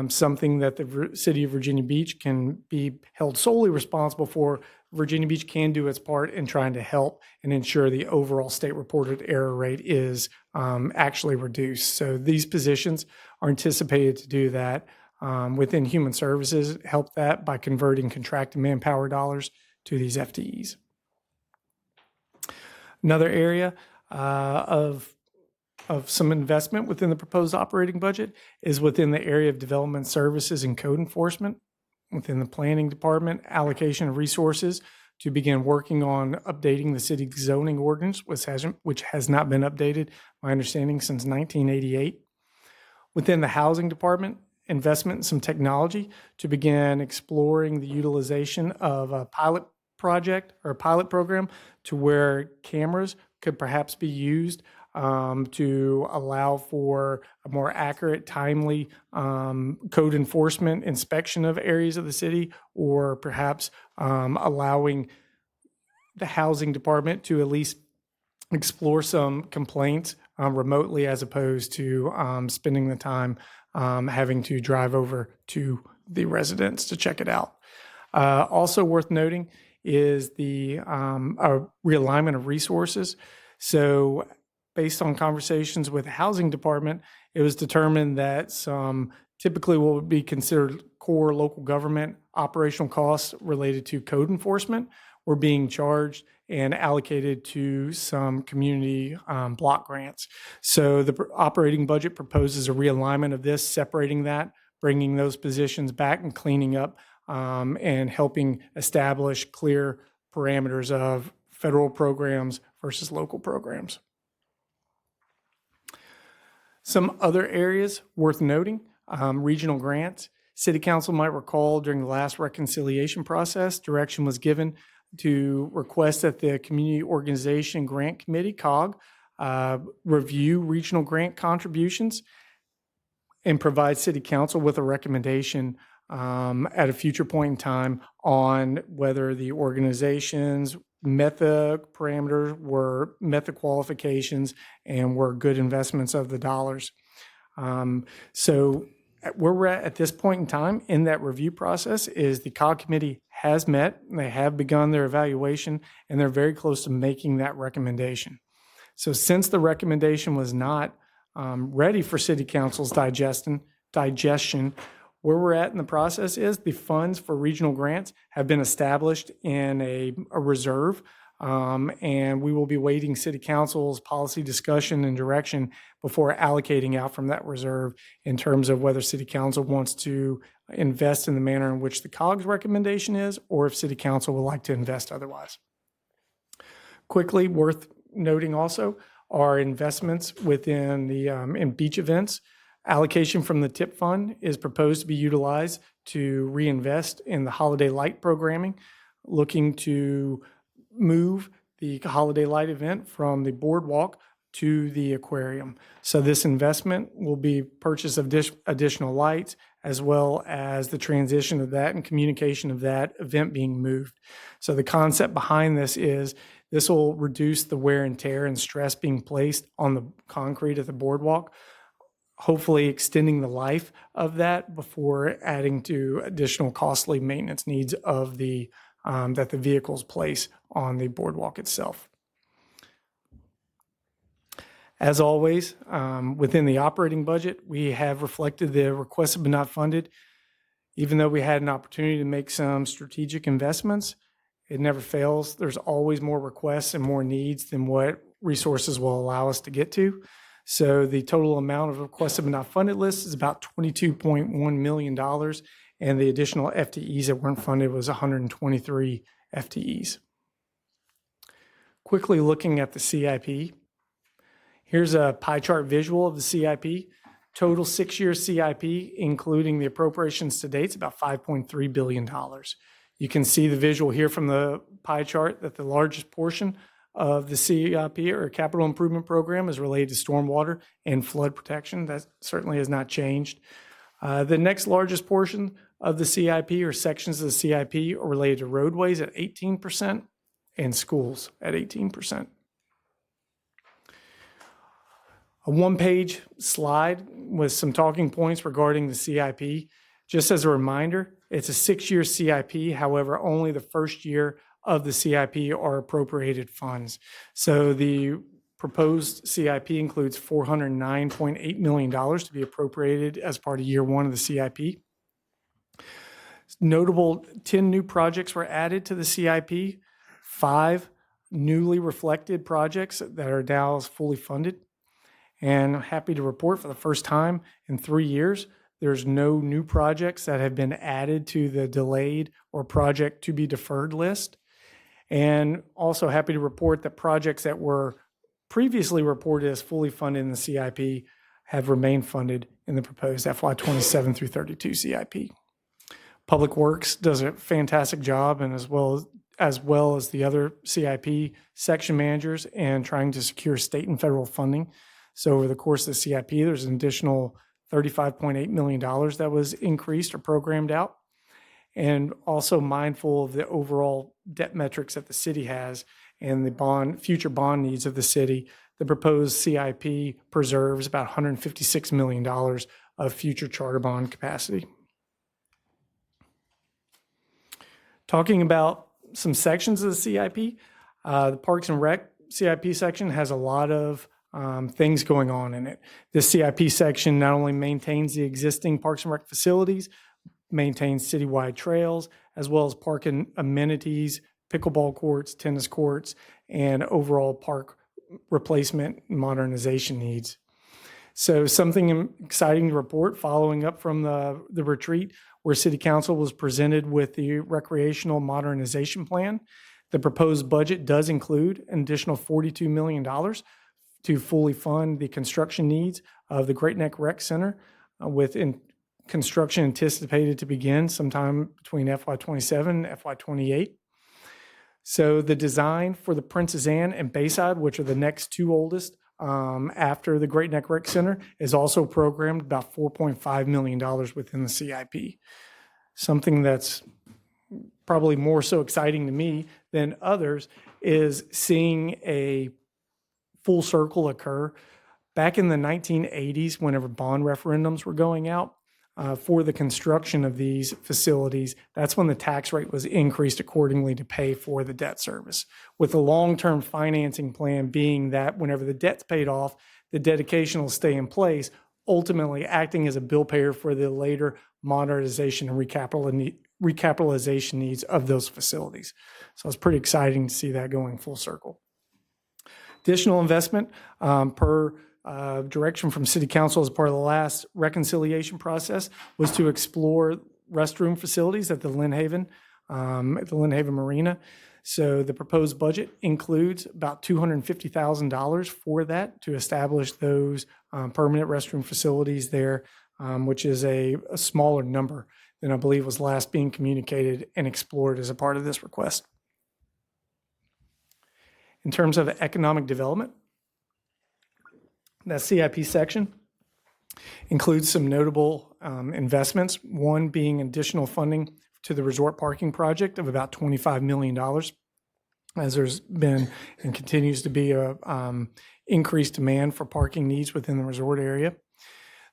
something that the City of Virginia Beach can be held solely responsible for. Virginia Beach can do its part in trying to help and ensure the overall state reported error rate is actually reduced. So these positions are anticipated to do that within Human Services, help that by converting contracted manpower dollars to these FTEs. Another area of some investment within the proposed operating budget is within the area of development services and code enforcement. Within the planning department, allocation of resources to begin working on updating the city zoning ordinance, which has not been updated, my understanding, since 1988. Within the housing department, investment in some technology to begin exploring the utilization of a pilot project or a pilot program to where cameras could perhaps be used to allow for a more accurate, timely code enforcement inspection of areas of the city, or perhaps allowing the housing department to at least explore some complaints remotely, as opposed to spending the time having to drive over to the residence to check it out. Also worth noting is the realignment of resources. So based on conversations with the housing department, it was determined that some typically what would be considered core local government operational costs related to code enforcement were being charged and allocated to some community block grants. So the operating budget proposes a realignment of this, separating that, bringing those positions back and cleaning up and helping establish clear parameters of federal programs versus local programs. Some other areas worth noting, regional grants. City Council might recall during the last reconciliation process, direction was given to request that the Community Organization Grant Committee, COG, review regional grant contributions and provide City Council with a recommendation at a future point in time on whether the organizations met the parameters, met the qualifications, and were good investments of the dollars. So where we're at this point in time in that review process is the COG committee has met, they have begun their evaluation, and they're very close to making that recommendation. So since the recommendation was not ready for City Council's digestion, where we're at in the process is the funds for regional grants have been established in a reserve, and we will be waiting City Council's policy discussion and direction before allocating out from that reserve in terms of whether City Council wants to invest in the manner in which the COG's recommendation is, or if City Council would like to invest otherwise. Quickly, worth noting also are investments within the in beach events. Allocation from the TIP fund is proposed to be utilized to reinvest in the holiday light programming, looking to move the holiday light event from the boardwalk to the aquarium. So this investment will be purchase of additional lights, as well as the transition of that and communication of that event being moved. So the concept behind this is this will reduce the wear and tear and stress being placed on the concrete at the boardwalk, hopefully extending the life of that before adding to additional costly maintenance needs of the that the vehicles place on the boardwalk itself. As always, within the operating budget, we have reflected the requested but not funded. Even though we had an opportunity to make some strategic investments, it never fails. There's always more requests and more needs than what resources will allow us to get to. So the total amount of requested but not funded list is about $22.1 million, and the additional FTEs that weren't funded was 123 FTEs. Quickly looking at the CIP, here's a pie chart visual of the CIP. Total 6-year CIP, including the appropriations to date, is about $5.3 billion. You can see the visual here from the pie chart that the largest portion of the CIP or Capital Improvement Program is related to stormwater and flood protection. That certainly has not changed. The next largest portion of the CIP or sections of the CIP are related to roadways at 18% and schools at 18%. A one-page slide with some talking points regarding the CIP. Just as a reminder, it's a 6-year CIP. However, only the first year of the CIP are appropriated funds. So the proposed CIP includes $409.8 million to be appropriated as part of year one of the CIP. Notable 10 new projects were added to the CIP, 5 newly reflected projects that are now fully funded. And I'm happy to report for the first time in 3 years, there's no new projects that have been added to the delayed or project to be deferred list. And also happy to report that projects that were previously reported as fully funded in the CIP have remained funded in the proposed FY27 through 32 CIP. Public Works does a fantastic job, and as well as the other CIP section managers, and trying to secure state and federal funding. So over the course of the CIP, there's an additional $35.8 million that was increased or programmed out. And also mindful of the overall debt metrics that the city has and the future bond needs of the city, the proposed CIP preserves about $156 million of future charter bond capacity. Talking about some sections of the CIP, the Parks and Rec CIP section has a lot of things going on in it. This CIP section not only maintains the existing Parks and Rec facilities, maintains citywide trails, as well as park and amenities, pickleball courts, tennis courts, and overall park replacement and modernization needs. So something exciting to report following up from the retreat where City Council was presented with the recreational modernization plan. The proposed budget does include an additional $42 million to fully fund the construction needs of the Great Neck Rec Center, with construction anticipated to begin sometime between FY27 and FY28. So the design for the Princess Anne and Bayside, which are the next two oldest after the Great Neck Rec Center, is also programmed about $4.5 million within the CIP. Something that's probably more so exciting to me than others is seeing a full circle occur. Back in the 1980s, whenever bond referendums were going out for the construction of these facilities, that's when the tax rate was increased accordingly to pay for the debt service. With the long-term financing plan being that whenever the debt's paid off, the dedication will stay in place, ultimately acting as a bill payer for the later modernization and recapitalization needs of those facilities. So it's pretty exciting to see that going full circle. Additional investment per direction from City Council as part of the last reconciliation process was to explore restroom facilities at the Lynn Haven Marina. So the proposed budget includes about $250,000 for that to establish those permanent restroom facilities there, which is a smaller number than I believe was last being communicated and explored as a part of this request. In terms of economic development, that CIP section includes some notable investments, one being additional funding to the resort parking project of about $25 million, as there's been and continues to be a increased demand for parking needs within the resort area.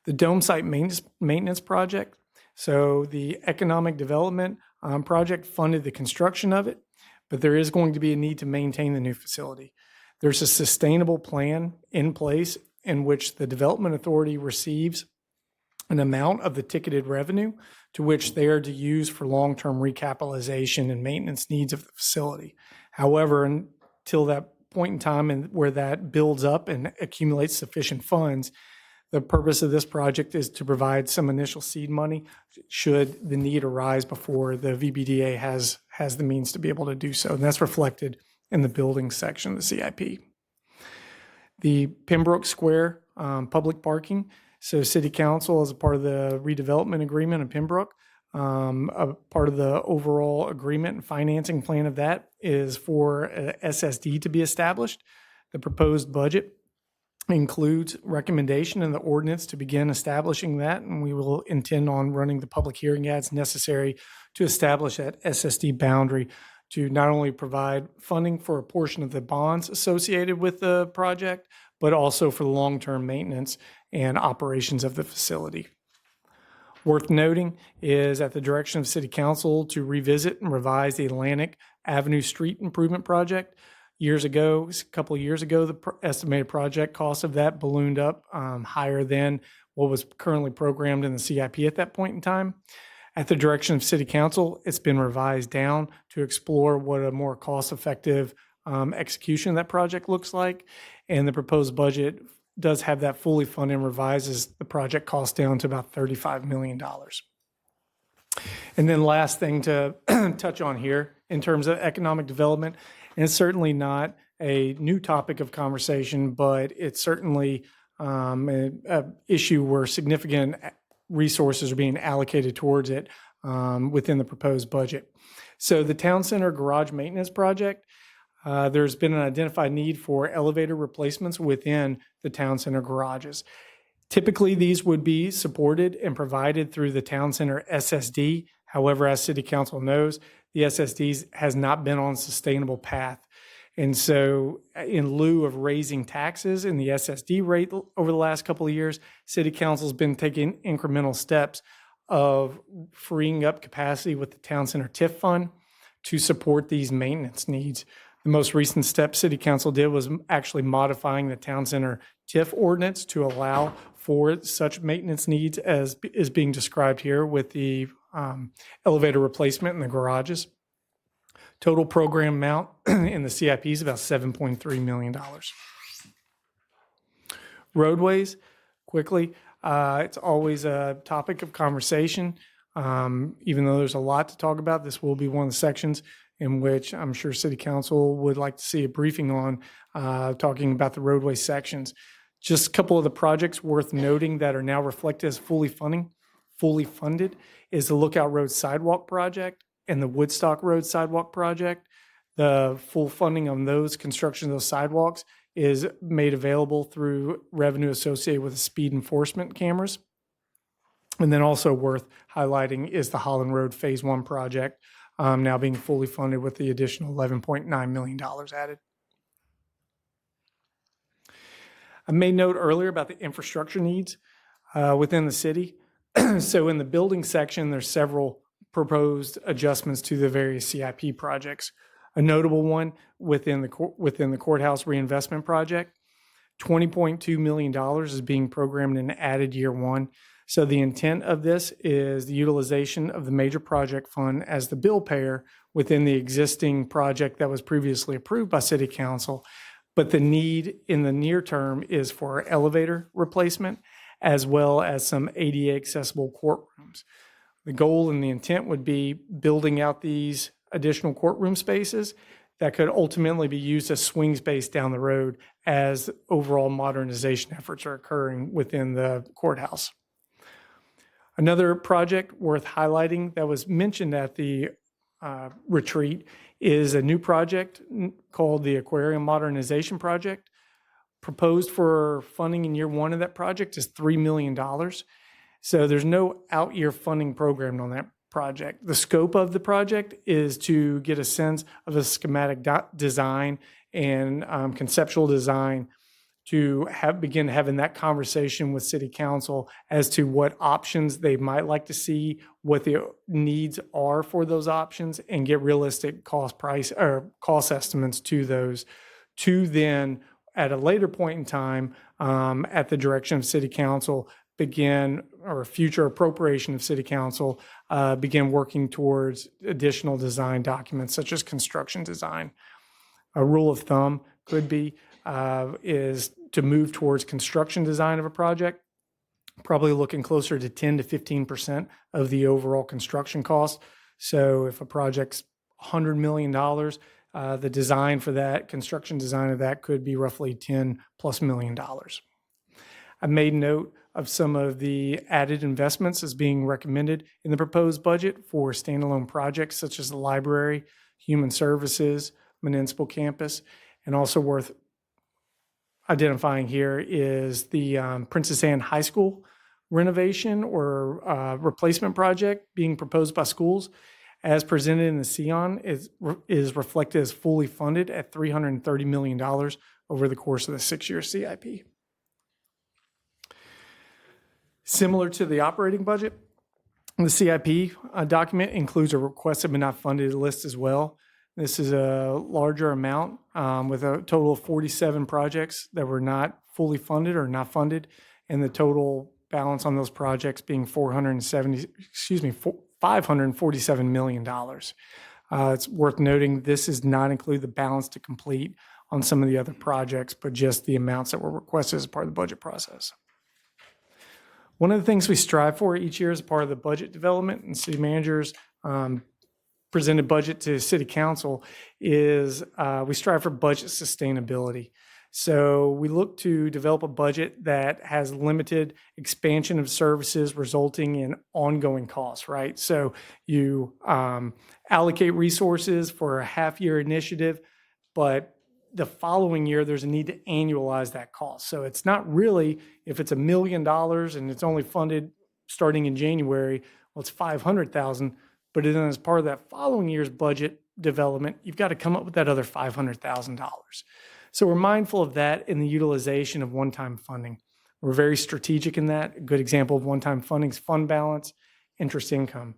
The dome site maintenance project, so the economic development project funded the construction of it, but there is going to be a need to maintain the new facility. There's a sustainable plan in place in which the development authority receives an amount of the ticketed revenue to which they are to use for long-term recapitalization and maintenance needs of the facility. However, until that point in time and where that builds up and accumulates sufficient funds, the purpose of this project is to provide some initial seed money should the need arise before the VBDA has the means to be able to do so. And that's reflected in the building section of the CIP. The Pembroke Square public parking. So City Council, as a part of the redevelopment agreement in Pembroke, a part of the overall agreement and financing plan of that is for a SSD to be established. The proposed budget includes recommendation in the ordinance to begin establishing that, and we will intend on running the public hearing ads necessary to establish that SSD boundary to not only provide funding for a portion of the bonds associated with the project, but also for the long-term maintenance and operations of the facility. Worth noting is at the direction of City Council to revisit and revise the Atlantic Avenue Street Improvement Project. A couple of years ago, the estimated project cost of that ballooned up higher than what was currently programmed in the CIP at that point in time. At the direction of City Council, it's been revised down to explore what a more cost-effective execution of that project looks like. And the proposed budget does have that fully funded and revises the project cost down to about $35 million. And then last thing to touch on here in terms of economic development, and it's certainly not a new topic of conversation, but it's certainly an issue where significant resources are being allocated towards it within the proposed budget. So the Town Center Garage Maintenance Project, there's been an identified need for elevator replacements within the Town Center garages. Typically, these would be supported and provided through the Town Center SSD. However, as City Council knows, the SSDs has not been on a sustainable path. And so in lieu of raising taxes in the SSD rate over the last couple of years, City Council's been taking incremental steps of freeing up capacity with the Town Center TIF fund to support these maintenance needs. The most recent step City Council did was actually modifying the Town Center TIF ordinance to allow for such maintenance needs as is being described here with the elevator replacement in the garages. Total program amount in the CIP is about $7.3 million. Roadways, quickly, it's always a topic of conversation. Even though there's a lot to talk about, this will be one of the sections in which I'm sure City Council would like to see a briefing on, talking about the roadway sections. Just a couple of the projects worth noting that are now reflected as fully funded is the Lookout Road Sidewalk Project and the Woodstock Road Sidewalk Project. The full funding on those, construction of those sidewalks, is made available through revenue associated with the speed enforcement cameras. And then also worth highlighting is the Holland Road Phase 1 project, now being fully funded with the additional $11.9 million added. I made note earlier about the infrastructure needs within the city. So in the building section, there's several proposed adjustments to the various CIP projects. A notable one within the courthouse reinvestment project, $20.2 million is being programmed and added year one. So the intent of this is the utilization of the major project fund as the bill payer within the existing project that was previously approved by City Council. But the need in the near term is for elevator replacement as well as some ADA accessible courtrooms. The goal and the intent would be building out these additional courtroom spaces that could ultimately be used as swing space down the road as overall modernization efforts are occurring within the courthouse. Another project worth highlighting that was mentioned at the retreat is a new project called the Aquarium Modernization Project. Proposed for funding in year one of that project is $3 million. So there's no out-year funding program on that project. The scope of the project is to get a sense of a schematic design and conceptual design to begin having that conversation with City Council as to what options they might like to see, what the needs are for those options, and get realistic cost estimates to those, to then at a later point in time, at the direction of City Council, begin, or future appropriation of City Council, begin working towards additional design documents such as construction design. A rule of thumb could be is to move towards construction design of a project, probably looking closer to 10 to 15% of the overall construction cost. So if a project's $100 million, the design for that, construction design of that could be roughly $10+ million. I made note of some of the added investments as being recommended in the proposed budget for standalone projects such as the library, human services, municipal campus, and also worth identifying here is the Princess Anne High School renovation or replacement project being proposed by schools. As presented in the CEON, is reflected as fully funded at $330 million over the course of the 6-year CIP. Similar to the operating budget, the CIP document includes a requested but not funded list as well. This is a larger amount with a total of 47 projects that were not fully funded or not funded, and the total balance on those projects being $547 million. It's worth noting this does not include the balance to complete on some of the other projects, but just the amounts that were requested as part of the budget process. One of the things we strive for each year as part of the budget development and city managers presented budget to City Council is we strive for budget sustainability. So we look to develop a budget that has limited expansion of services resulting in ongoing costs, right? So you allocate resources for a half-year initiative, but the following year there's a need to annualize that cost. So it's not really, if it's $1 million and it's only funded starting in January, well, it's $500,000, but then as part of that following year's budget development, you've got to come up with that other $500,000. So we're mindful of that in the utilization of one-time funding. We're very strategic in that. A good example of one-time funding is fund balance, interest income.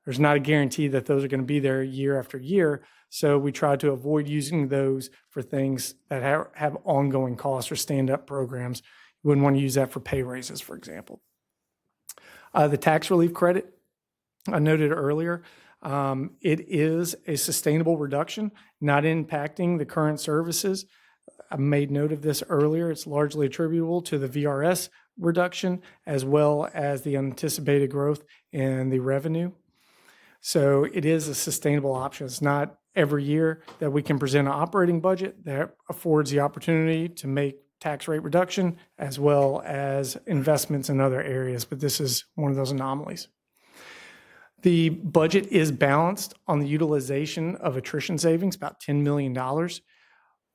There's not a guarantee that those are going to be there year after year, so we try to avoid using those for things that have ongoing costs or stand-up programs. You wouldn't want to use that for pay raises, for example. The tax relief credit, I noted earlier, it is a sustainable reduction, not impacting the current services. I made note of this earlier. It's largely attributable to the VRS reduction as well as the anticipated growth in the revenue. So it is a sustainable option. It's not every year that we can present an operating budget that affords the opportunity to make tax rate reduction as well as investments in other areas, but this is one of those anomalies. The budget is balanced on the utilization of attrition savings, about $10 million.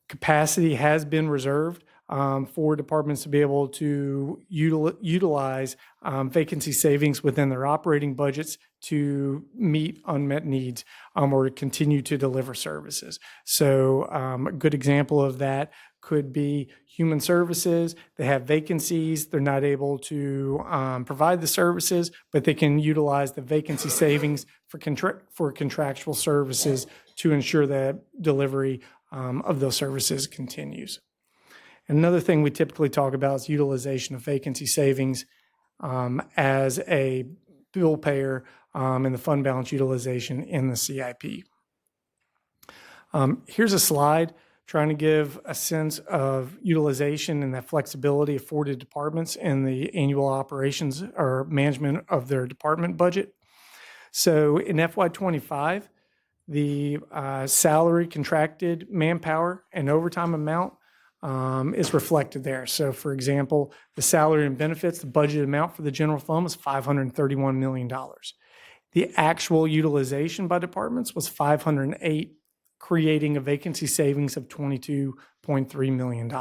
Capacity has been reserved for departments to be able to utilize vacancy savings within their operating budgets to meet unmet needs or continue to deliver services. So a good example of that could be human services. They have vacancies. They're not able to provide the services, but they can utilize the vacancy savings for contractual services to ensure that delivery of those services continues. Another thing we typically talk about is utilization of vacancy savings as a bill payer and the fund balance utilization in the CIP. Here's a slide trying to give a sense of utilization and that flexibility afforded departments in the annual operations or management of their department budget. So in FY25, the salary, contracted manpower, and overtime amount is reflected there. So for example, the salary and benefits, the budget amount for the general fund was $531 million. The actual utilization by departments was 508, creating a vacancy savings of $22.3 million.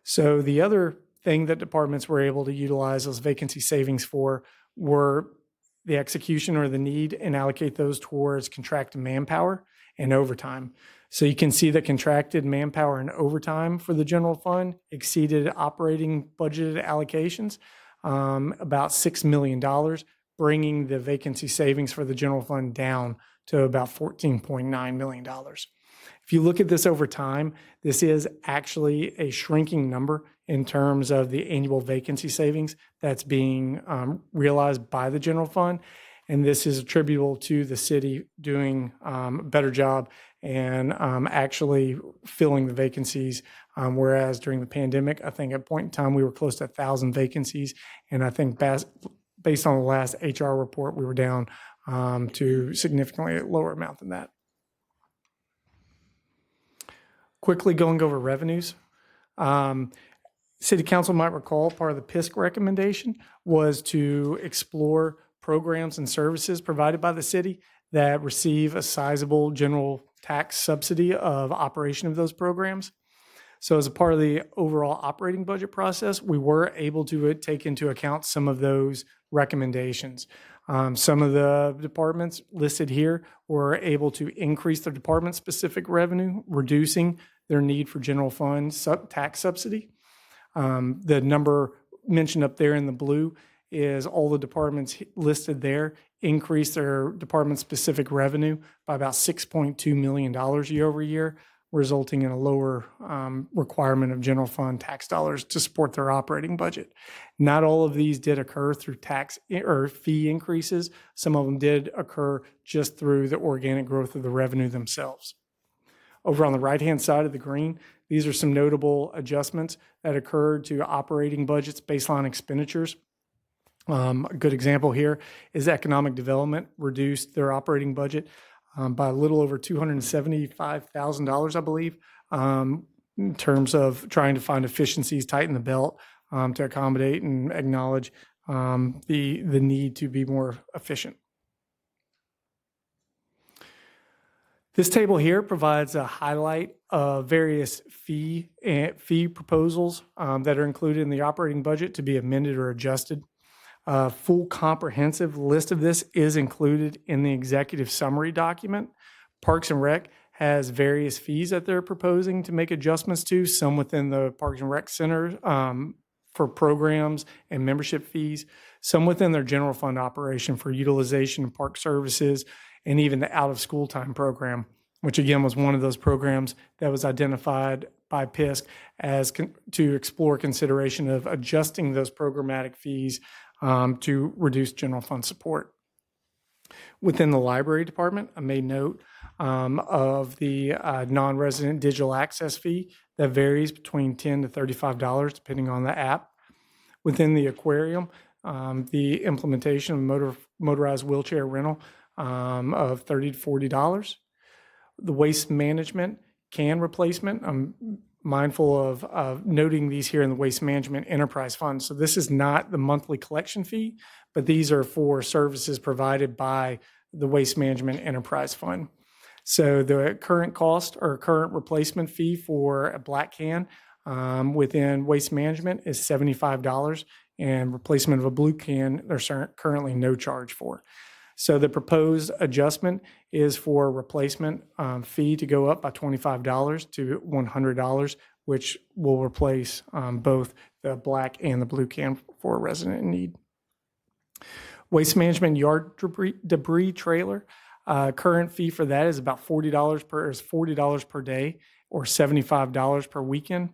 So the other thing that departments were able to utilize those vacancy savings for were the execution or the need and allocate those towards contracted manpower and overtime. So you can see that contracted manpower and overtime for the general fund exceeded operating budgeted allocations about $6 million, bringing the vacancy savings for the general fund down to about $14.9 million. If you look at this over time, this is actually a shrinking number in terms of the annual vacancy savings that's being realized by the general fund. And this is attributable to the city doing a better job and actually filling the vacancies. Whereas during the pandemic, I think at a point in time, we were close to 1,000 vacancies. And I think based on the last HR report, we were down to significantly lower amount than that. Quickly going over revenues. City Council might recall part of the PISC recommendation was to explore programs and services provided by the city that receive a sizable general tax subsidy of operation of those programs. So as a part of the overall operating budget process, we were able to take into account some of those recommendations. Some of the departments listed here were able to increase their department-specific revenue, reducing their need for general fund tax subsidy. The number mentioned up there in the blue is all the departments listed there increased their department-specific revenue by about $6.2 million year over year, resulting in a lower requirement of general fund tax dollars to support their operating budget. Not all of these did occur through tax or fee increases. Some of them did occur just through the organic growth of the revenue themselves. Over on the right-hand side of the green, these are some notable adjustments that occurred to operating budgets, baseline expenditures. A good example here is economic development reduced their operating budget by a little over $275,000, I believe, in terms of trying to find efficiencies, tighten the belt to accommodate and acknowledge the need to be more efficient. This table here provides a highlight of various fee proposals that are included in the operating budget to be amended or adjusted. A full comprehensive list of this is included in the executive summary document. Parks and Rec has various fees that they're proposing to make adjustments to, some within the Parks and Rec Center for programs and membership fees, some within their general fund operation for utilization of park services, and even the out-of-school time program, which again was one of those programs that was identified by PISC as to explore consideration of adjusting those programmatic fees to reduce general fund support. Within the library department, I made note of the non-resident digital access fee that varies between $10 to $35 depending on the app. Within the aquarium, the implementation of motorized wheelchair rental of $30 to $40. The waste management can replacement. I'm mindful of noting these here in the Waste Management Enterprise Fund. So this is not the monthly collection fee, but these are for services provided by the Waste Management Enterprise Fund. So the current cost or current replacement fee for a black can within Waste Management is $75, and replacement of a blue can there's currently no charge for. So the proposed adjustment is for replacement fee to go up by $25 to $100, which will replace both the black and the blue can for a resident in need. Waste management yard debris trailer. Current fee for that is about $40 per day or $75 per weekend.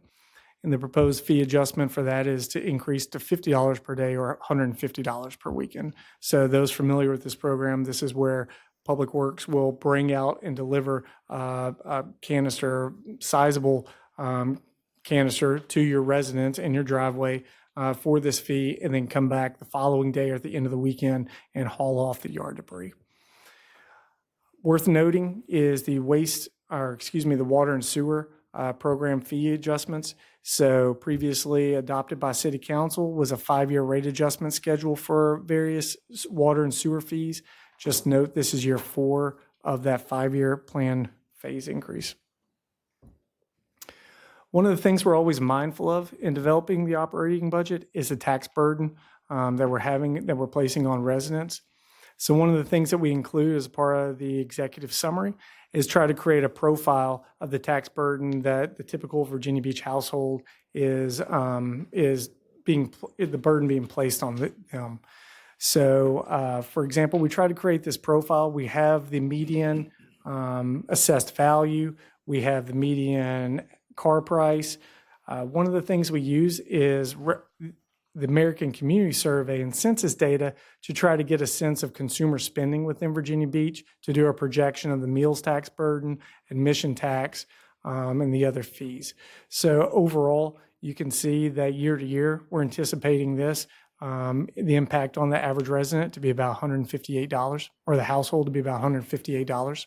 And the proposed fee adjustment for that is to increase to $50 per day or $150 per weekend. So those familiar with this program, this is where Public Works will bring out and deliver a canister, sizable canister to your residence in your driveway for this fee, and then come back the following day or at the end of the weekend and haul off the yard debris. Worth noting is the water and sewer program fee adjustments. So previously adopted by City Council was a 5-year rate adjustment schedule for various water and sewer fees. Just note this is year 4 of that 5-year plan phase increase. One of the things we're always mindful of in developing the operating budget is the tax burden that we're placing on residents. So one of the things that we include as part of the executive summary is try to create a profile of the tax burden that the typical Virginia Beach household is being placed on them. So, for example, we try to create this profile. We have the median assessed value. We have the median car price. One of the things we use is the American Community Survey and census data to try to get a sense of consumer spending within Virginia Beach, to do a projection of the meals tax burden, admission tax, and the other fees. So overall, you can see that year to year, we're anticipating this, the impact on the average resident to be about $158, or the household to be about $158.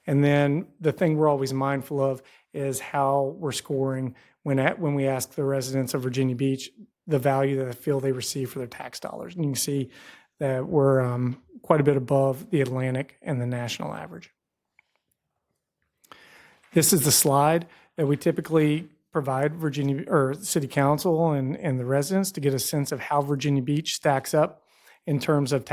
And then the thing we're always mindful of is how we're scoring when we ask the residents of Virginia Beach the value that they feel they receive for their tax dollars. And you can see that we're quite a bit above the Atlantic and the national average. This is the slide that we typically provide Virginia or City Council and the residents to get a sense of how Virginia Beach stacks up in terms of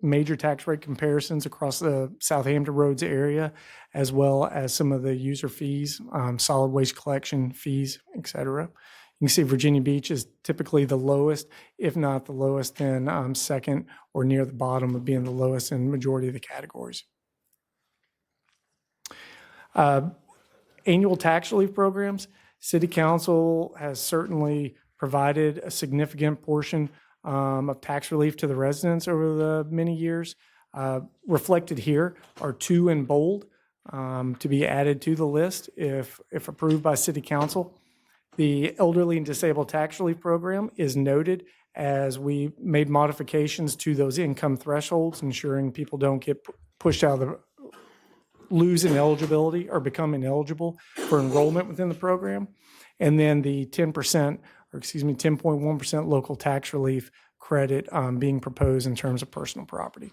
major tax rate comparisons across the Southampton Roads area, as well as some of the user fees, solid waste collection fees, et cetera. You can see Virginia Beach is typically the lowest, if not the lowest, then second or near the bottom of being the lowest in majority of the categories. Annual tax relief programs. City Council has certainly provided a significant portion of tax relief to the residents over the many years. Reflected here are 2 in bold to be added to the list if approved by City Council. The Elderly and Disabled Tax Relief Program is noted as we made modifications to those income thresholds, ensuring people don't get pushed out of lose ineligibility or become ineligible for enrollment within the program. And then the 10.1% local tax relief credit being proposed in terms of personal property.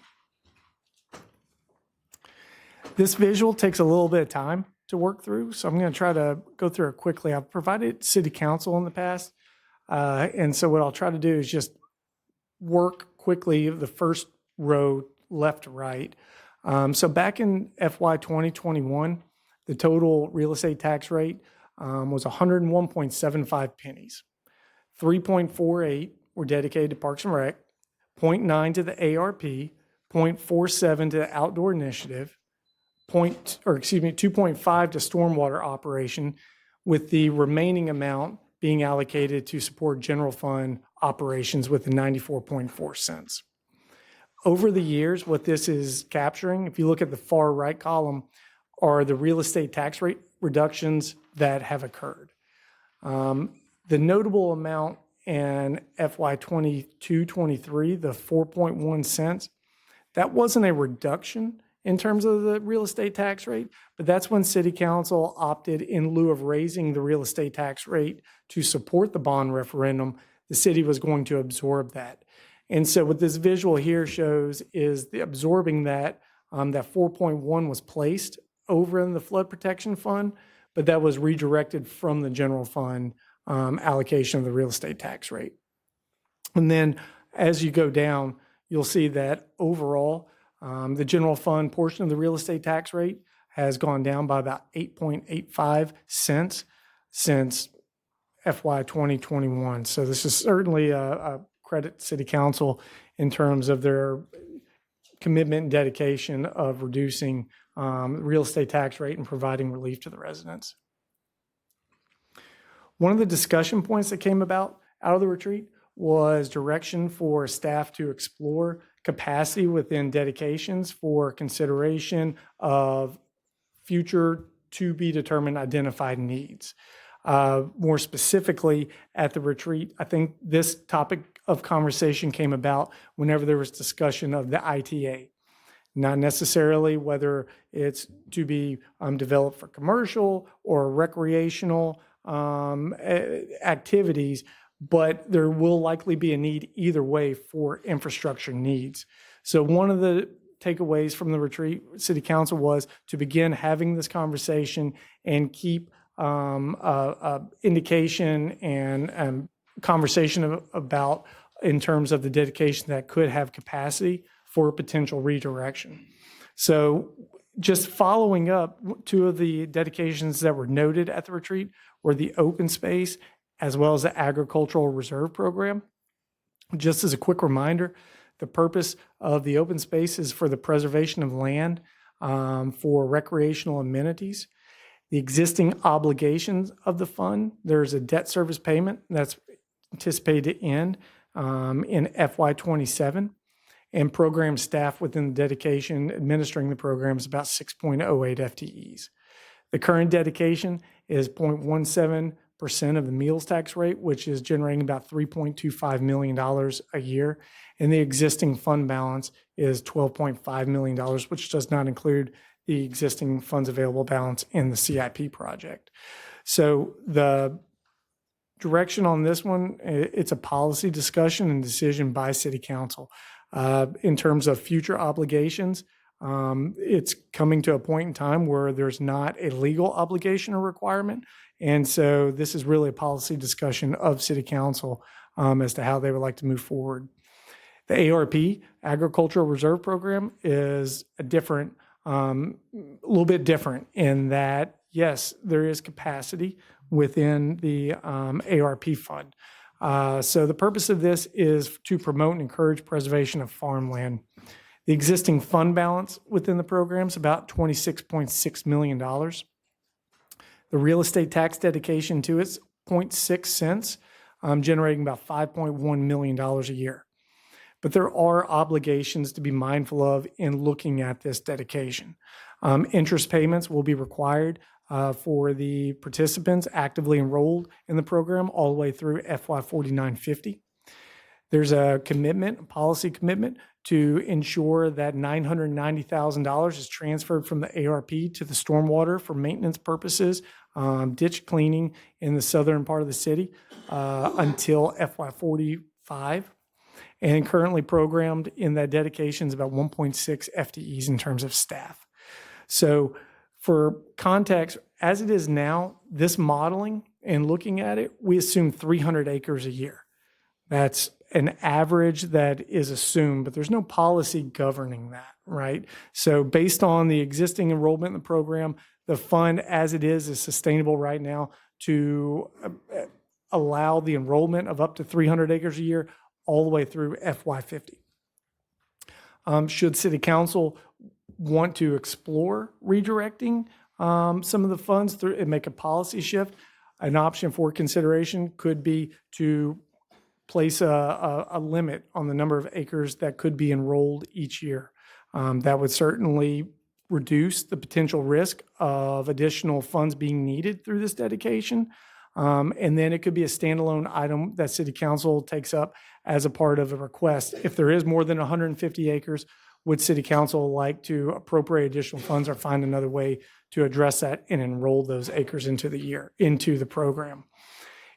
This visual takes a little bit of time to work through, so I'm going to try to go through it quickly. I've provided City Council in the past, and so what I'll try to do is just work quickly the first row left to right. So back in FY 2021, the total real estate tax rate was 101.75 pennies. 3.48 were dedicated to Parks and Rec, 0.9 to the ARP, 0.47 to the Outdoor Initiative, 2.5 to stormwater operation, with the remaining amount being allocated to support general fund operations with the 94.4 cents. Over the years, what this is capturing, if you look at the far right column, are the real estate tax rate reductions that have occurred. The notable amount in FY 22-23, the 4.1 cents, that wasn't a reduction in terms of the real estate tax rate, but that's when City Council opted, in lieu of raising the real estate tax rate to support the bond referendum, the city was going to absorb that. And so what this visual here shows is the absorbing that 4.1 was placed over in the flood protection fund, but that was redirected from the general fund allocation of the real estate tax rate. And then as you go down, you'll see that overall, The general fund portion of the real estate tax rate has gone down by about 8.85 cents since FY 2021. So this is certainly a credit to City Council in terms of their commitment and dedication of reducing real estate tax rate and providing relief to the residents. One of the discussion points that came about out of the retreat was direction for staff to explore capacity within dedications for consideration of future to be determined identified needs. More specifically, at the retreat, I think this topic of conversation came about whenever there was discussion of the ITA. Not necessarily whether it's to be developed for commercial or recreational activities, but there will likely be a need either way for infrastructure needs. So one of the takeaways from the retreat, City Council, was to begin having this conversation and keep indication and conversation about in terms of the dedication that could have capacity for potential redirection. So just following up, two of the dedications that were noted at the retreat were the open space as well as the agricultural reserve program. Just as a quick reminder, the purpose of the open space is for the preservation of land for recreational amenities. The existing obligations of the fund, there's a debt service payment that's anticipated to end in FY27, and program staff within the dedication administering the program is about 6.08 FTEs. The current dedication is 0.17% of the meals tax rate, which is generating about $3.25 million a year. And the existing fund balance is $12.5 million, which does not include the existing funds available balance in the CIP project. So the direction on this one, it's a policy discussion and decision by City Council. In terms of future obligations, it's coming to a point in time where there's not a legal obligation or requirement. And so this is really a policy discussion of City Council as to how they would like to move forward. The ARP, Agricultural Reserve Program, is a different, a little bit different in that, yes, there is capacity within the ARP fund. So the purpose of this is to promote and encourage preservation of farmland. The existing fund balance within the program is about $26.6 million. The real estate tax dedication to it's 0.6 cents, generating about $5.1 million a year. But there are obligations to be mindful of in looking at this dedication. Interest payments will be required for the participants actively enrolled in the program all the way through FY 4950. There's a commitment, a policy commitment, to ensure that $990,000 is transferred from the ARP to the stormwater for maintenance purposes, ditch cleaning in the southern part of the city until FY 45. And currently programmed in that dedication is about 1.6 FTEs in terms of staff. So for context, as it is now, this modeling and looking at it, we assume 300 acres a year. That's an average that is assumed, but there's no policy governing that, right? So based on the existing enrollment in the program, the fund as it is sustainable right now to allow the enrollment of up to 300 acres a year all the way through FY50. Should City Council want to explore redirecting some of the funds through and make a policy shift, an option for consideration could be to place a limit on the number of acres that could be enrolled each year. That would certainly reduce the potential risk of additional funds being needed through this dedication. And then it could be a standalone item that City Council takes up as a part of a request. If there is more than 150 acres, would City Council like to appropriate additional funds or find another way to address that and enroll those acres into the program?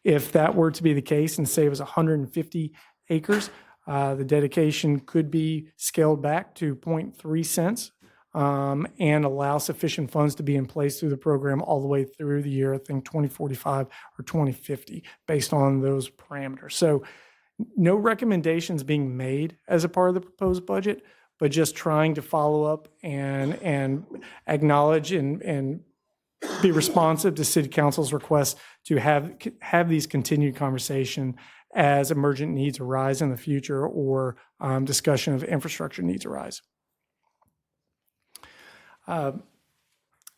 If that were to be the case and say it was 150 acres, the dedication could be scaled back to 0.3 cents and allow sufficient funds to be in place through the program all the way through the year, I think 2045 or 2050, based on those parameters. So no recommendations being made as a part of the proposed budget, but just trying to follow up and acknowledge and be responsive to City Council's request to have these continued conversation as emergent needs arise in the future or discussion of infrastructure needs arise.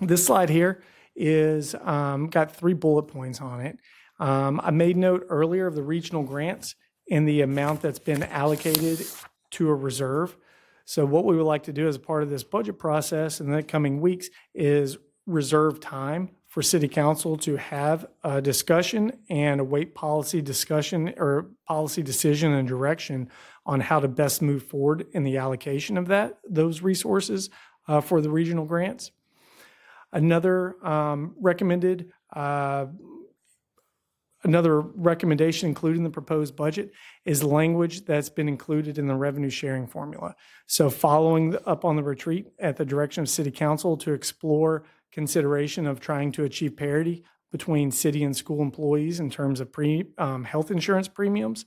This slide here is got 3 bullet points on it. I made note earlier of the regional grants and the amount that's been allocated to a reserve. So what we would like to do as a part of this budget process in the coming weeks is reserve time for City Council to have a discussion and await policy discussion or policy decision and direction on how to best move forward in the allocation of those resources for the regional grants. Another recommendation included in the proposed budget is language that's been included in the revenue sharing formula. So following up on the retreat at the direction of City Council to explore consideration of trying to achieve parity between city and school employees in terms of health insurance premiums,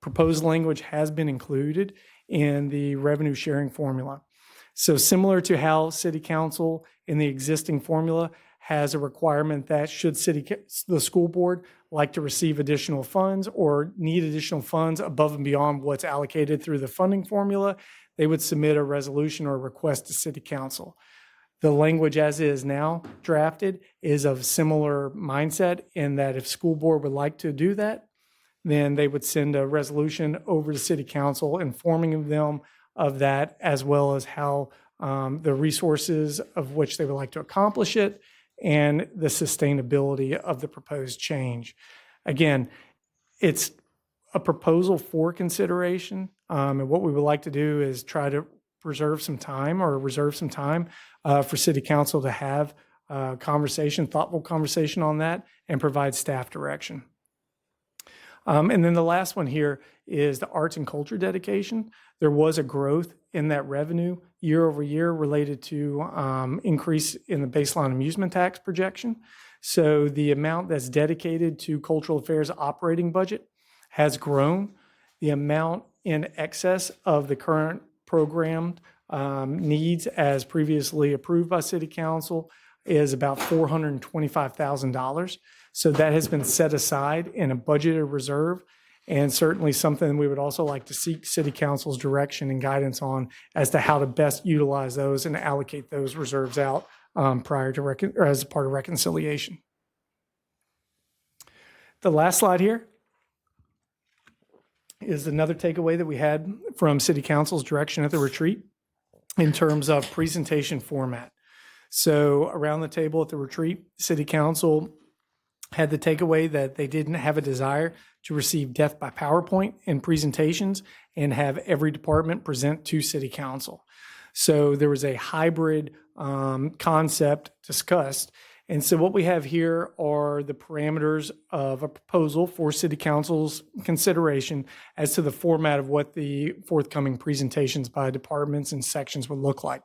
proposed language has been included in the revenue sharing formula. So similar to how City Council in the existing formula has a requirement that should the school board like to receive additional funds or need additional funds above and beyond what's allocated through the funding formula, they would submit a resolution or request to City Council. The language as is now drafted is of similar mindset in that if school board would like to do that, then they would send a resolution over to City Council informing them of that, as well as how the resources of which they would like to accomplish it and the sustainability of the proposed change. Again, it's a proposal for consideration, and what we would like to do is try to reserve some time for City Council to have thoughtful conversation on that and provide staff direction. And then the last one here is the arts and culture dedication. There was a growth in that revenue year over year related to increase in the baseline amusement tax projection. So the amount that's dedicated to cultural affairs operating budget has grown. The amount in excess of the current programmed needs as previously approved by City Council is about $425,000. So that has been set aside in a budgeted reserve, and certainly something we would also like to seek City Council's direction and guidance on as to how to best utilize those and allocate those reserves out prior to or as a part of reconciliation. The last slide here is another takeaway that we had from City Council's direction at the retreat in terms of presentation format. So around the table at the retreat, City Council had the takeaway that they didn't have a desire to receive death by PowerPoint in presentations and have every department present to City Council. So there was a hybrid concept discussed. And so what we have here are the parameters of a proposal for City Council's consideration as to the format of what the forthcoming presentations by departments and sections would look like.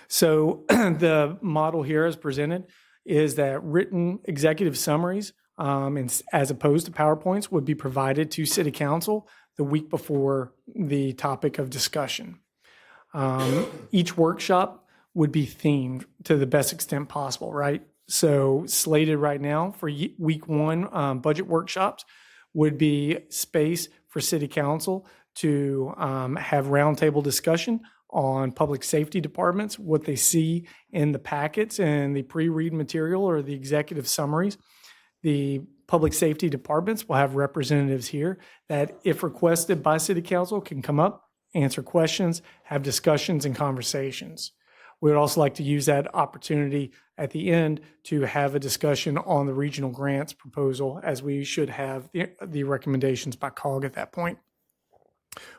So the model here as presented is that written executive summaries, as opposed to PowerPoints, would be provided to City Council the week before the topic of discussion. Each workshop would be themed to the best extent possible, right? So slated right now for week 1 budget workshops would be space for City Council to have roundtable discussion on public safety departments, what they see in the packets and the pre-read material or the executive summaries. The public safety departments will have representatives here that, if requested by City Council, can come up, answer questions, have discussions and conversations. We would also like to use that opportunity at the end to have a discussion on the regional grants proposal, as we should have the recommendations by COG at that point.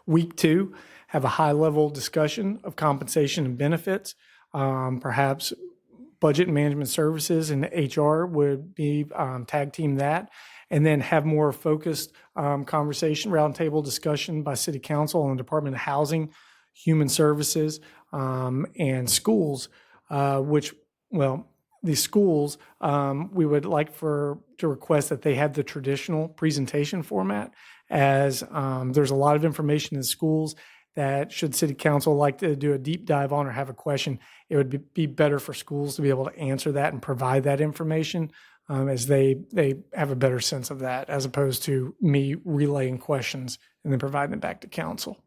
Week 2, have a high-level discussion of compensation and benefits. Perhaps budget and management services and HR would be tag team that, and then have more focused conversation, roundtable discussion by City Council and the Department of Housing, Human Services, and schools, the schools, we would like to request that they have the traditional presentation format, as there's a lot of information in schools that should city council like to do a deep dive on or have a question, it would be better for schools to be able to answer that and provide that information, as they have a better sense of that, as opposed to me relaying questions and then providing it back to council.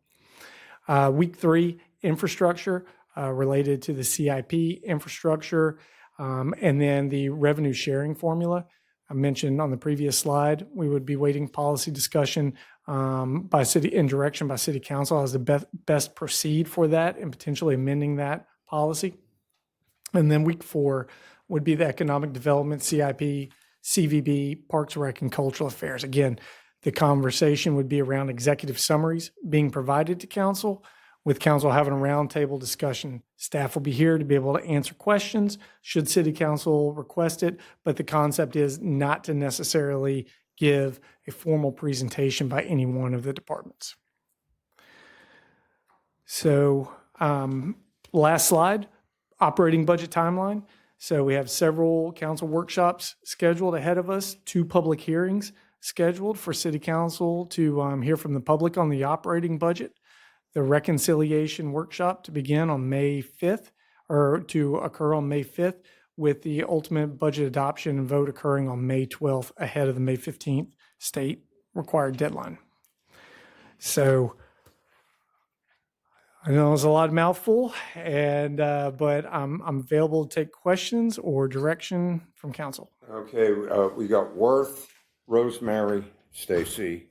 Week 3, infrastructure, related to the CIP infrastructure, and then the revenue sharing formula. I mentioned on the previous slide, we would be waiting policy discussion by city in direction by city council as the best proceed for that and potentially amending that policy. And then week 4 would be the economic development, CIP, CVB, Parks, Rec, and Cultural Affairs. Again, the conversation would be around executive summaries being provided to council, with council having a roundtable discussion. Staff will be here to be able to answer questions should city council request it, but the concept is not to necessarily give a formal presentation by any one of the departments. So last slide, operating budget timeline. So we have several council workshops scheduled ahead of us, 2 public hearings scheduled for city council to hear from the public on the operating budget. The reconciliation workshop to begin on May 5th, or to occur on May 5th, with the ultimate budget adoption and vote occurring on May 12th ahead of the May 15th state required deadline. So I know it's a lot of mouthful, and but I'm available to take questions or direction from council. Okay, we got Worth, Rosemary, Stacy.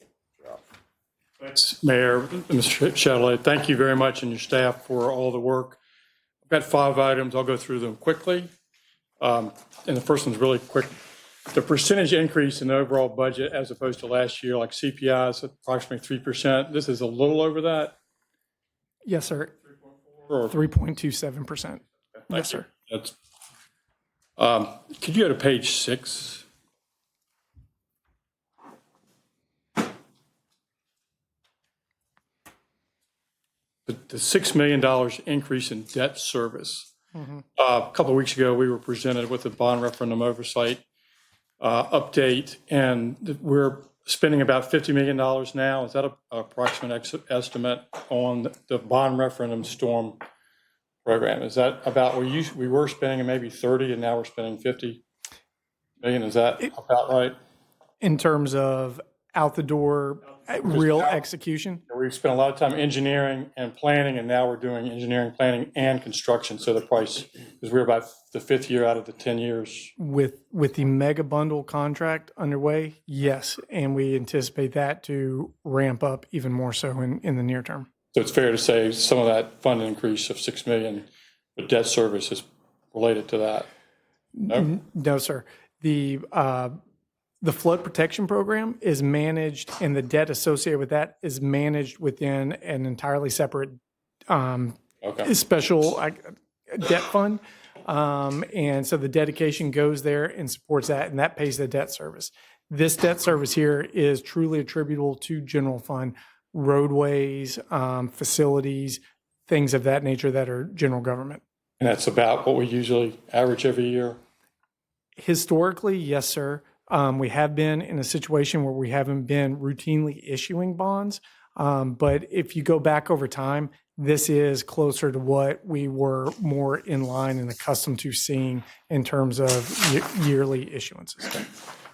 Thanks, Mayor, Mr. Chatelet. Thank you very much and your staff for all the work. I've got 5 items. I'll go through them quickly. And the first one's really quick. The percentage increase in the overall budget as opposed to last year, like CPI is approximately 3%. This is a little over that. Yes, sir. 3.4 or 3.27%. Yes, sir. That's. Could you go to page 6? The $6 million increase in debt service. A couple of weeks ago, we were presented with a bond referendum oversight update, and we're spending about $50 million now. Is that an approximate estimate on the bond referendum storm program? Is that about, we were spending maybe 30 and now we're spending 50 million? Is that about right? In terms of out the door, real execution? We've spent a lot of time engineering and planning, and now we're doing engineering, planning, and construction. So the price, because we're about the 5th year out of the 10 years. With the mega bundle contract underway, yes, and we anticipate that to ramp up even more so in the near term. So it's fair to say some of that fund increase of $6 million with debt service is related to that. No, No, sir. The flood protection program is managed, and the debt associated with that is managed within an entirely separate special debt fund. And so the dedication goes there and supports that, and that pays the debt service. This debt service here is truly attributable to general fund, roadways, facilities, things of that nature that are general government. and that's about what we usually average every year. Historically, yes, sir. We have been in a situation where we haven't been routinely issuing bonds. But if you go back over time, this is closer to what we were more in line and accustomed to seeing in terms of yearly issuances. Okay.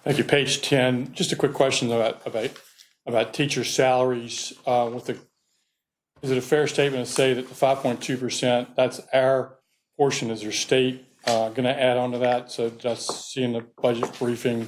Thank you. Page 10, just a quick question about teacher salaries. Is it a fair statement to say that the 5.2%, that's our portion? Is your state going to add on to that? So just seeing the budget briefing,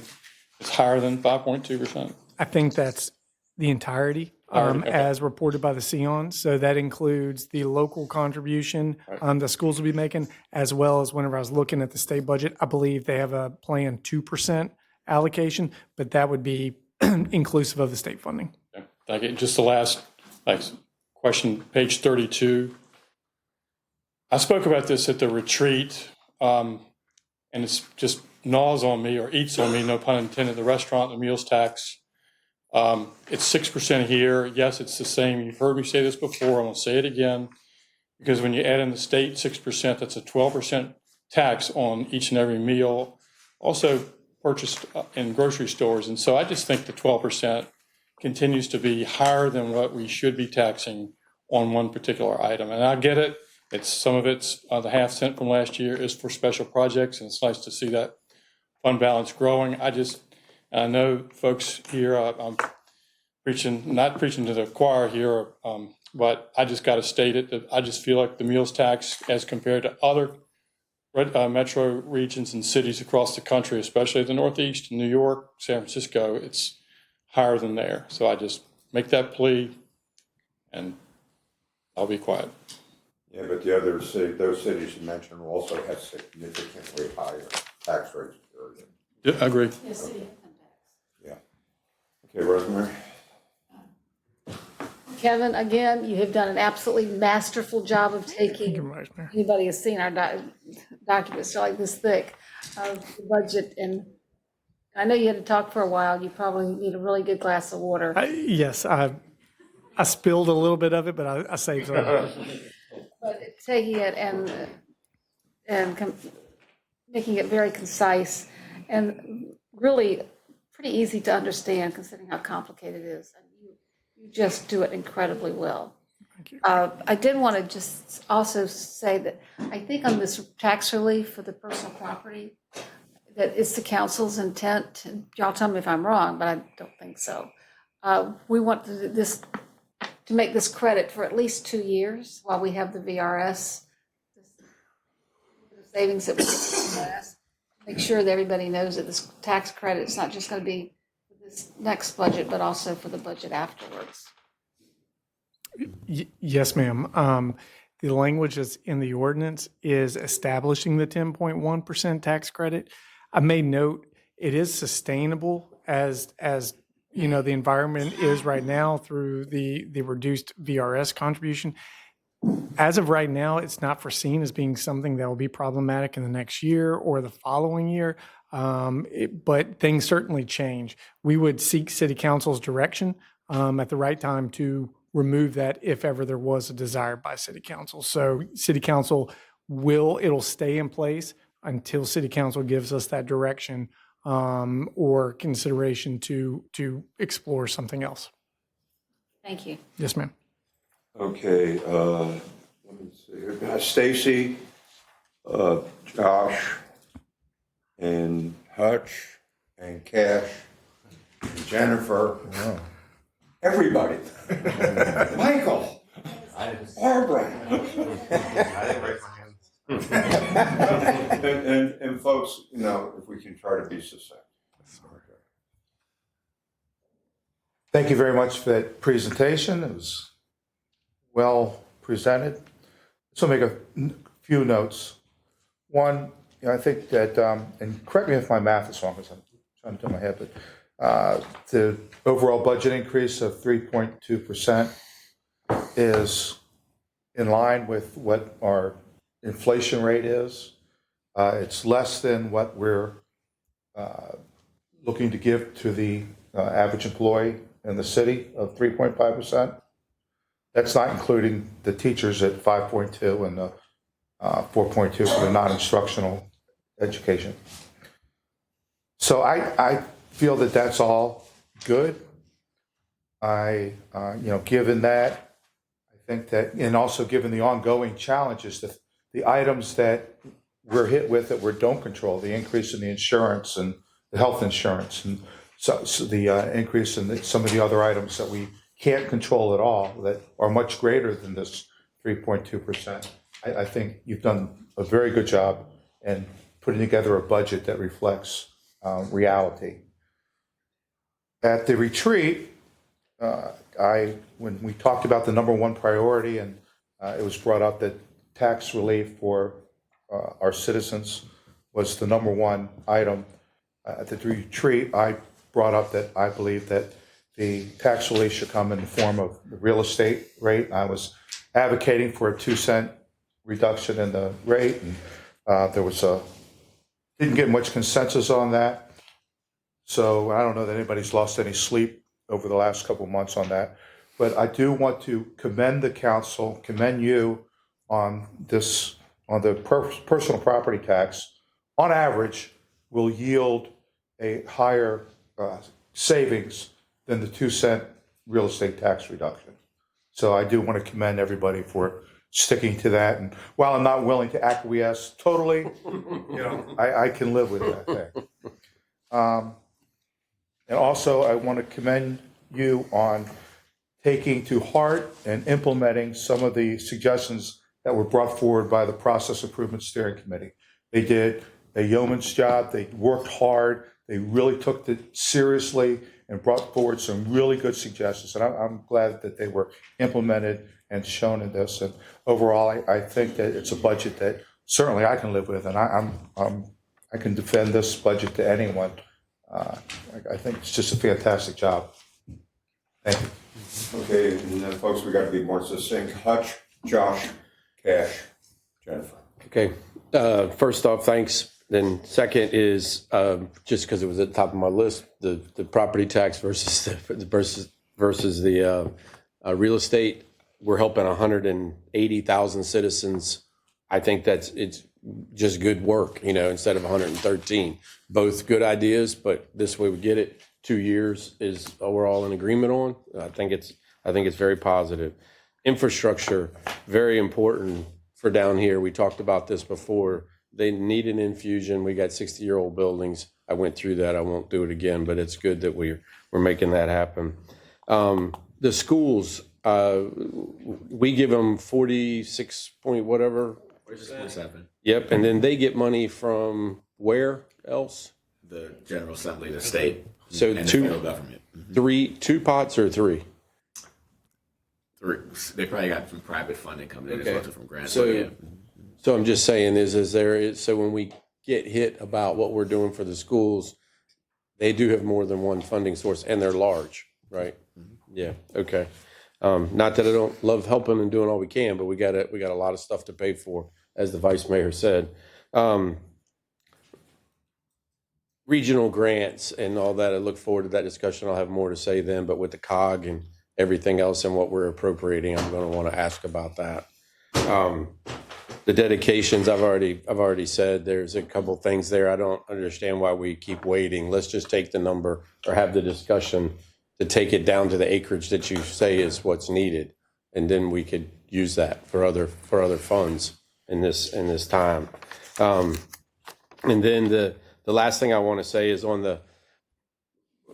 it's higher than 5.2%? I think that's the entirety. Okay. As reported by the CON. So that includes the local contribution the schools will be making, as well as whenever I was looking at the state budget, I believe they have a planned 2% allocation, but that would be inclusive of the state funding. Okay. Thank you. Just the last question, page 32. I spoke about this at the retreat, and it's just gnaws on me or eats on me, no pun intended, the restaurant, the meals tax. It's 6% here. Yes, it's the same. You've heard me say this before. I'm going to say it again, because when you add in the state 6%, that's a 12% tax on each and every meal, also purchased in grocery stores. And so I just think the 12% continues to be higher than what we should be taxing on one particular item. And I get it. It's some of it's the half cent from last year is for special projects, and it's nice to see that fund balance growing. I know folks here, I'm not preaching to the choir here, but I just got to state it, that I just feel like the meals tax as compared to other metro regions and cities across the country, especially the Northeast, New York, San Francisco, it's higher than there. So I just make that plea, and I'll be quiet. Yeah, but the other those cities you mentioned also have significantly higher tax rates. Period. Yeah, I agree. Yes, city income tax. Yeah. Okay, Rosemary. Kevin, again, you have done an absolutely masterful job of Thank you, taking, Vice Mayor. anybody has seen our documents, they're like this thick, of the budget. And I know you had to talk for a while. You probably need a really good glass of water. Yes, I spilled a little bit of it, but I saved some. But taking it and making it very concise and really pretty easy to understand considering how complicated it is. And you just do it incredibly well. Thank you. I did want to just also say that I think on this tax relief for the personal property, that it's the council's intent, and y'all tell me if I'm wrong, but I don't think so. We want this to make this credit for at least 2 years while we have the VRS, the savings that we get from the VRS. Make sure that everybody knows that this tax credit is not just going to be for this next budget, but also for the budget afterwards. Yes, ma'am. The language that's in the ordinance is establishing the 10.1% tax credit. I made note it is sustainable as you know the environment is right now through the reduced VRS contribution. As of right now, it's not foreseen as being something that will be problematic in the next year or the following year. But things certainly change. We would seek City Council's direction at the right time to remove that if ever there was a desire by City Council. So City Council it'll stay in place until City Council gives us that direction or consideration to explore something else. Thank you. Yes, ma'am. Okay, let me see. Stacy, Josh, and Hutch, and Cash, and Jennifer. Everybody. Michael. Barbara. And folks, you know, if we can try to be succinct. Thank you very much for that presentation. It was well presented. So make a few notes. One, I think that, and correct me if my math is wrong, because I'm trying to do my head, but the overall budget increase of 3.2% is in line with what our inflation rate is. It's less than what we're looking to give to the average employee in the city of 3.5%. That's not including the teachers at 5.2 and the 4.2 for the non-instructional education. So I feel that that's all good. Given that, I think that, and also given the ongoing challenges, the items that we're hit with that we don't control, the increase in the insurance and the health insurance, and so the increase in some of the other items that we can't control at all that are much greater than this 3.2%. I think you've done a very good job in putting together a budget that reflects reality. At the retreat, when we talked about the number one priority, and it was brought up that tax relief for our citizens was the number one item. At the retreat, I brought up that I believe that the tax relief should come in the form of the real estate rate. I was advocating for a 2-cent reduction in the rate, and didn't get much consensus on that. So I don't know that anybody's lost any sleep over the last couple of months on that. But I do want to commend the council, commend you on this, on the personal property tax. On average, will yield a higher savings than the 2-cent real estate tax reduction. So I do want to commend everybody for sticking to that. And while I'm not willing to acquiesce totally, I can live with that thing. And also, I want to commend you on taking to heart and implementing some of the suggestions that were brought forward by the Process Improvement Steering Committee. They did a yeoman's job. They worked hard. They really took it seriously and brought forward some really good suggestions. And I'm glad that they were implemented and shown in this. And overall, I think that it's a budget that certainly I can live with, and I can defend this budget to anyone. I think it's just a fantastic job. Thank you. Okay, and then folks, we got to be more succinct. Hutch, Josh, Cash, Jennifer. Okay, first off, thanks. Then second is, just because it was at the top of my list, the property tax versus the real estate. We're helping 180,000 citizens. I think it's just good work, instead of 113. Both good ideas, but this way we get it. 2 years is we're all in agreement on. I think it's very positive. Infrastructure, very important for down here. We talked about this before. They need an infusion. We got 60-year-old buildings. I went through that. I won't do it again, but it's good that we're making that happen. The schools, we give them 46 point whatever. 47. Yep, and then they get money from where else? The General Assembly of the state. So and the federal government. two pots or three? They probably got some private funding coming in as well from grants. So I'm just saying so when we get hit about what we're doing for the schools, they do have more than one funding source, and they're large, right? Mm-hmm. Yeah. Okay. Not that I don't love helping and doing all we can, but we got a lot of stuff to pay for, as the vice mayor said. Regional grants and all that. I look forward to that discussion. I'll have more to say then, but with the COG and everything else and what we're appropriating, I'm going to want to ask about that. The dedications, I've already said. There's a couple things there. I don't understand why we keep waiting. Let's just take the number or have the discussion to take it down to the acreage that you say is what's needed, and then we could use that for other funds in this time. And then the last thing I want to say is on the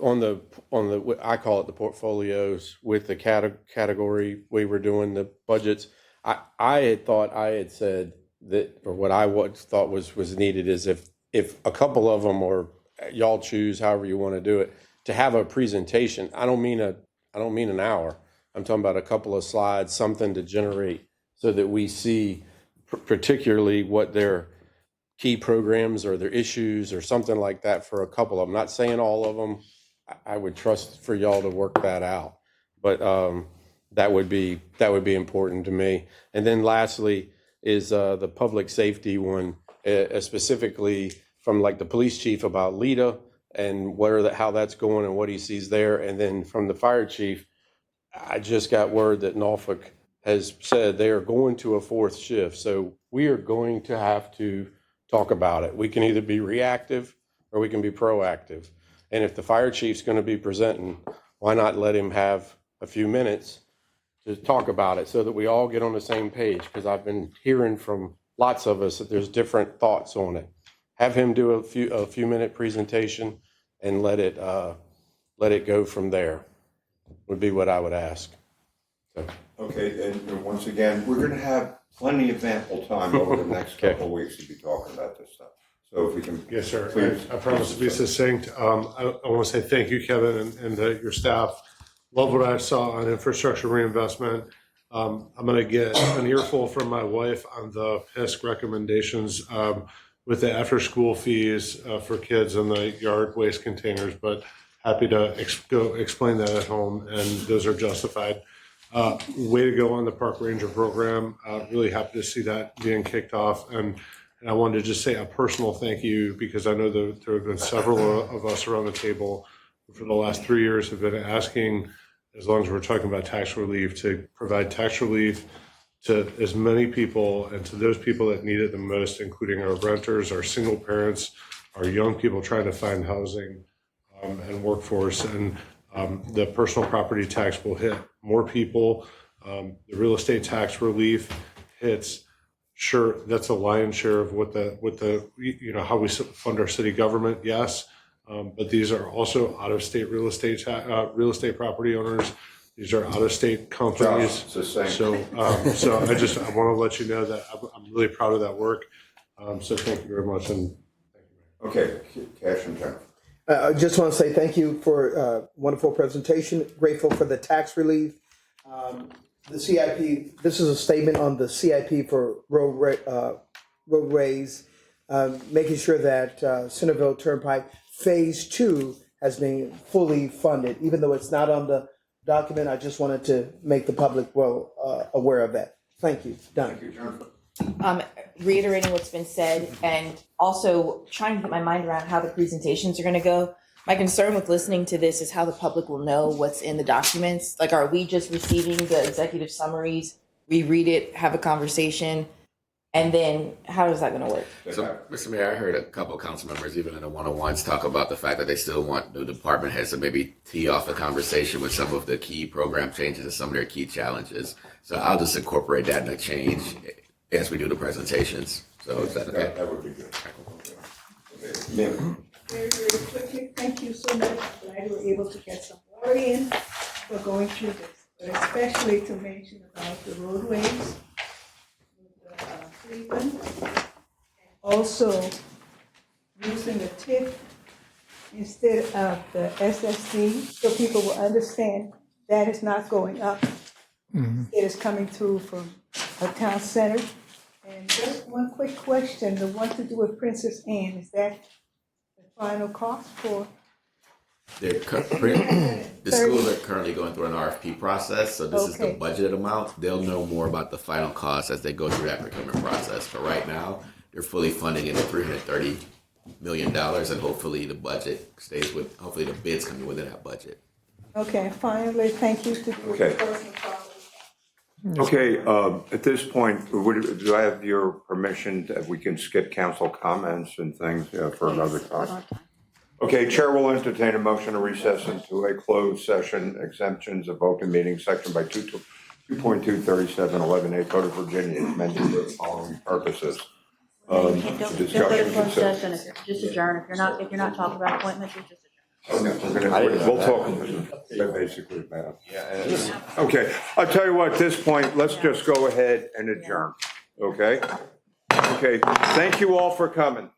I call it the portfolios with the category we were doing the budgets. I had thought I had said that, or what I thought was needed is if a couple of them, or y'all choose however you want to do it, to have a presentation. I don't mean an hour. I'm talking about a couple of slides, something to generate so that we see particularly what their key programs or their issues or something like that for a couple of them. Not saying all of them. I would trust for y'all to work that out, but that would be important to me. And then lastly is the public safety one, specifically from like the police chief about Lita and how that's going and what he sees there. And then from the fire chief, I just got word that Norfolk has said they are going to a fourth shift. So we are going to have to talk about it. We can either be reactive or we can be proactive. And if the fire chief's going to be presenting, why not let him have a few minutes to talk about it so that we all get on the same page? Because I've been hearing from lots of us that there's different thoughts on it. Have him do a few minute presentation and let it go from there, would be what I would ask. So. Okay, and once again, we're going to have plenty of ample time over the next couple of weeks to be talking about this stuff. So if we can. Yes, sir. Please. I promise to be succinct. I want to say thank you, Kevin, and your staff. Love what I saw on infrastructure reinvestment. I'm going to get an earful from my wife on the PISC recommendations with the after-school fees for kids and the yard waste containers, but happy to go explain that at home, and those are justified. Way to go on the Park Ranger program. Really happy to see that being kicked off. And I wanted to just say a personal thank you, because I know that there have been several of us around the table for the last 3 years have been asking, as long as we're talking about tax relief, to provide tax relief to as many people and to those people that need it the most, including our renters, our single parents, our young people trying to find housing and workforce. And the personal property tax will hit more people The real estate tax relief hits, sure, that's a lion's share of what the how we fund our city government, yes. But these are also out-of-state real estate property owners. These are out-of-state companies. Josh, it's the same. So I want to let you know that I'm really proud of that work. So thank you very much. And Okay, Cash and Jennifer. I just want to say thank you for a wonderful presentation. Grateful for the tax relief. The CIP, this is a statement on the CIP for roadways, making sure that Centerville Turnpike Phase 2 has been fully funded. Even though it's not on the document, I just wanted to make the public well aware of that. Thank you. Done. Thank you, Jennifer. Reiterating what's been said and also trying to get my mind around how the presentations are going to go. My concern with listening to this is how the public will know what's in the documents. Like, are we just receiving the executive summaries, we read it, have a conversation, and then how is that going to work? So, Mr. Mayor, I heard a couple of council members, even in the one-on-ones, talk about the fact that they still want the department heads to maybe tee off the conversation with some of the key program changes and some of their key challenges. So I'll just incorporate that in the change as we do the presentations. So is that okay? That would be good. Very, very quickly, thank you so much. I'm glad we were able to get some more in for going through this, but especially to mention about the roadways, Cleveland, and also using the TIF instead of the SSD, so people will understand that is not going up. It is coming through from a town center. And just one quick question, the one to do with Princess Anne, is that the final cost for? The schools are currently going through an RFP process, so this is the Okay. budgeted amount. They'll know more about the final cost as they go through that procurement process. But right now, they're fully funding it at $330 million, and hopefully the budget stays with, hopefully the bids come in within that budget. Okay, finally, thank you to do with Okay. the personal property. Okay, at this point, do I have your permission that we can skip council comments and things for another time? Okay, Chair will entertain a motion to recess into a closed session, exemptions of open meeting section by 2.23711A Code of Virginia, amended for the following purposes. Don't go to Discussion, closed consent. session, if you're just adjourn, if you're not talking about appointments, you're just adjourn. We'll talk basically about it. Okay, I'll tell you what, at this point, let's just go ahead and adjourn, okay? Okay, thank you all for coming.